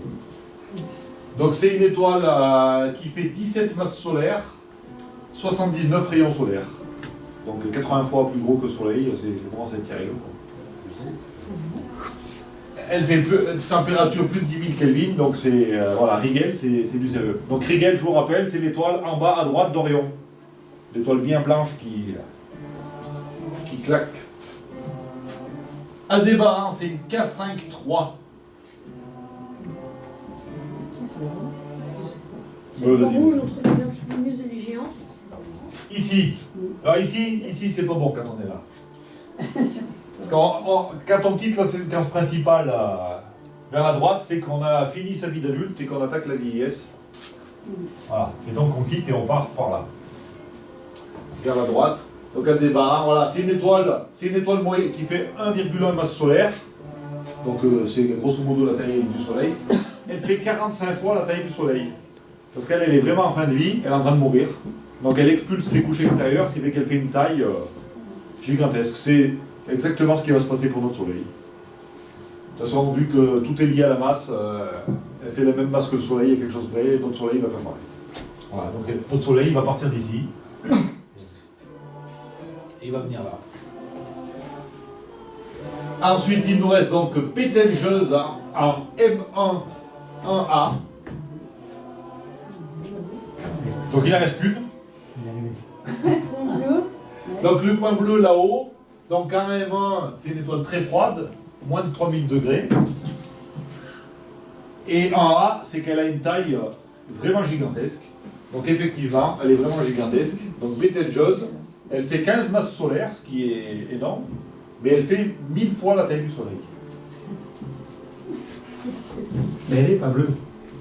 Donc c'est une étoile qui fait 17 masses solaires, 79 rayons solaires. Donc 80 fois plus gros que le Soleil, c'est vraiment être sérieux. Elle fait température plus de 10 000 Kelvin, donc c'est voilà, Rigel, c'est du sérieux. Donc Rigel, je vous rappelle, c'est l'étoile en bas à droite d'Orion. L'étoile bien blanche qui claque. Aldébaran, c'est une K5-3. Le Vas-y. rouge entre les influmineuses lumineuses et les géantes. Ici. Alors ici c'est pas bon quand on est là. Parce que quand on quitte la séquence principale vers la droite, c'est qu'on a fini sa vie d'adulte et qu'on attaque la vieillesse. Voilà. Et donc on quitte et on part par là. Vers la droite. Donc Aldébaran, voilà, c'est une étoile moyenne qui fait 1,1 masse solaire. Donc c'est grosso modo la taille du Soleil. Elle fait 45 fois la taille du Soleil. Parce qu'elle est vraiment en fin de vie, elle est en train de mourir. Donc elle expulse ses couches extérieures, ce qui fait qu'elle fait une taille gigantesque. C'est exactement ce qui va se passer pour notre Soleil. De toute façon, vu que tout est lié à la masse, elle fait la même masse que le Soleil, il y a quelque chose près, et notre Soleil va faire pareil. Voilà, donc notre Soleil va partir d'ici. Et il va venir là. Ensuite, il nous reste donc Bételgeuse en M1 1A. Donc il en reste qu'une. Point bleu. Donc le point bleu là-haut, donc en M1, c'est une étoile très froide, moins de 3000 degrés. Et en A, c'est qu'elle a une taille vraiment gigantesque. Donc effectivement, elle est vraiment gigantesque. Donc Bételgeuse, elle fait 15 masses solaires, ce qui est énorme, mais elle fait 1000 fois la taille du Soleil. Mais elle n'est pas bleue.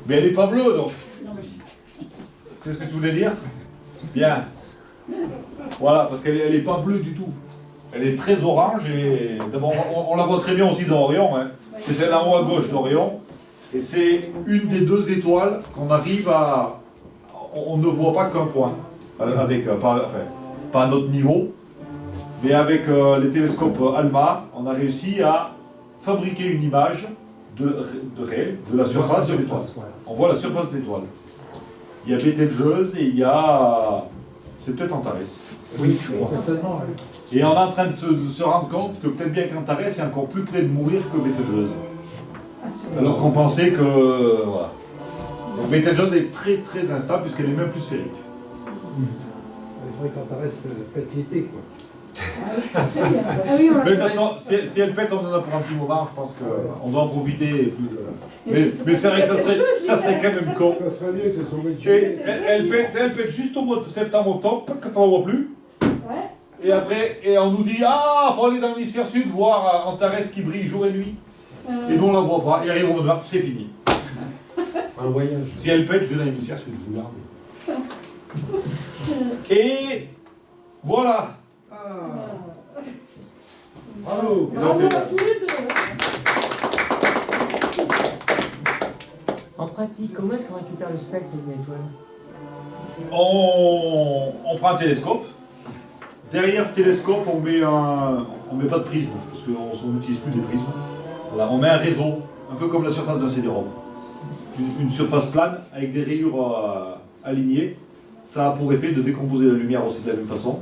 Mais elle n'est pas bleue, donc. C'est ce que tu voulais dire? Bien. Voilà, parce qu'elle n'est pas bleue du tout. Elle est très orange et d'abord on la voit très bien aussi dans Orion. Hein. C'est celle en haut à gauche d'Orion. Et c'est une des deux étoiles qu'on arrive à... On ne voit pas qu'un point. Avec, pas à notre niveau. Mais avec les télescopes ALMA, on a réussi à fabriquer une image de la surface de l'étoile. On voit la surface de l'étoile. Il y a Bételgeuse et il y a... C'est peut-être Antares. Oui, je crois. Certainement, ouais. Et on est en train de se rendre compte que peut-être bien qu'Antares est encore plus près de mourir que Bételgeuse. Alors qu'on pensait que... Voilà. Donc Bételgeuse est très très instable puisqu'elle est même plus sphérique. faudrait qu'Antares pète l'été, quoi. Ça c'est bien ça. Ah oui, on Mais de l'a toute façon, si elle pète, on en a pour un petit moment, je pense qu'on doit en profiter. Et puis, mais c'est vrai que ça serait quand même con. Ça serait mieux que ce soit Et mutué. elle pète juste au mois de septembre, octobre, quand on ne la voit plus. Ouais. Et après, on nous dit, ah, faut aller dans l'hémisphère sud voir Antares qui brille jour et nuit. Et nous on la voit pas, et arrive au mois de mars, c'est fini. Un voyage. Si elle pète, je vais dans l'hémisphère sud, je vous garde. Et voilà. Bravo. Et donc, Bravo à tous les deux. En pratique, comment est-ce qu'on récupère le spectre d'une étoile? on prend un télescope. Derrière ce télescope, on met pas de prisme, parce qu'on n'utilise plus des prismes. Voilà, on met un réseau, un peu comme la surface d'un CD-ROM. Une surface plane avec des rayures alignées. Ça a pour effet de décomposer la lumière aussi de la même façon.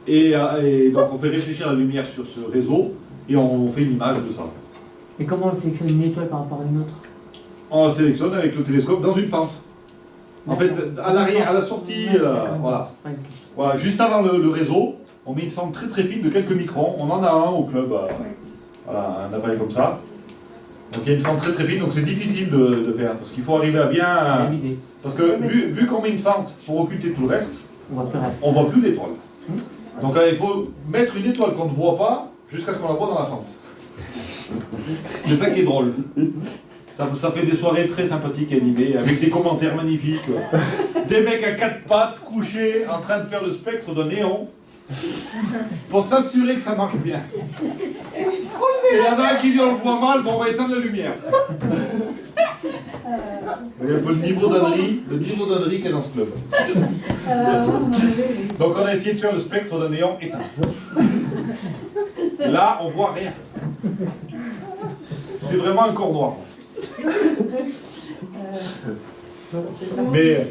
Et donc on fait réfléchir la lumière sur ce réseau et on fait une image de ça. Et comment on sélectionne une étoile par rapport à une autre? On la sélectionne avec le télescope dans une fente. En fait, à l'arrière, à la sortie, voilà. Ouais, ok. Voilà, juste avant le réseau, on met une fente très très fine de quelques microns. On en a un au club, voilà, un appareil comme ça. Donc il y a une fente très très fine, donc c'est difficile de faire, parce qu'il faut arriver à bien... Réviser. Parce que vu qu'on met une fente pour occulter tout le reste, On voit plus le reste. on voit plus l'étoile. Donc il faut mettre une étoile qu'on ne voit pas, jusqu'à ce qu'on la voit dans la fente. C'est ça qui est drôle. Ça fait des soirées très sympathiques animées, avec des commentaires magnifiques. Des mecs à quatre pattes, couchés, en train de faire le spectre de néon, pour s'assurer que ça marche bien. Et il y en a un qui dit on le voit mal, bon on va éteindre la lumière. Vous voyez un peu le niveau d'ânerie qu'il y a dans ce club. Donc on a essayé de faire le spectre de néon éteint. Là, on voit rien. C'est vraiment un corps noir. Mais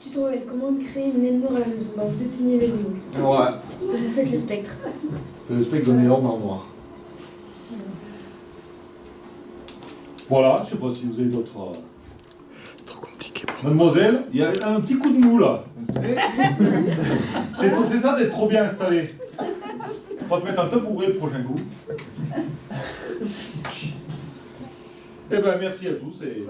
tutoriel, comment créer une naine noire à la maison. Bah, vous éteignez les lumières. ouais, Vous faites le spectre. le spectre de néon dans le noir. Voilà, je sais pas si vous avez d'autres. Trop compliqué. Mademoiselle, il y a un petit coup de mou là. C'est ça d'être trop bien installé. Faut te mettre un tabouret le prochain coup. Eh ben merci à tous et.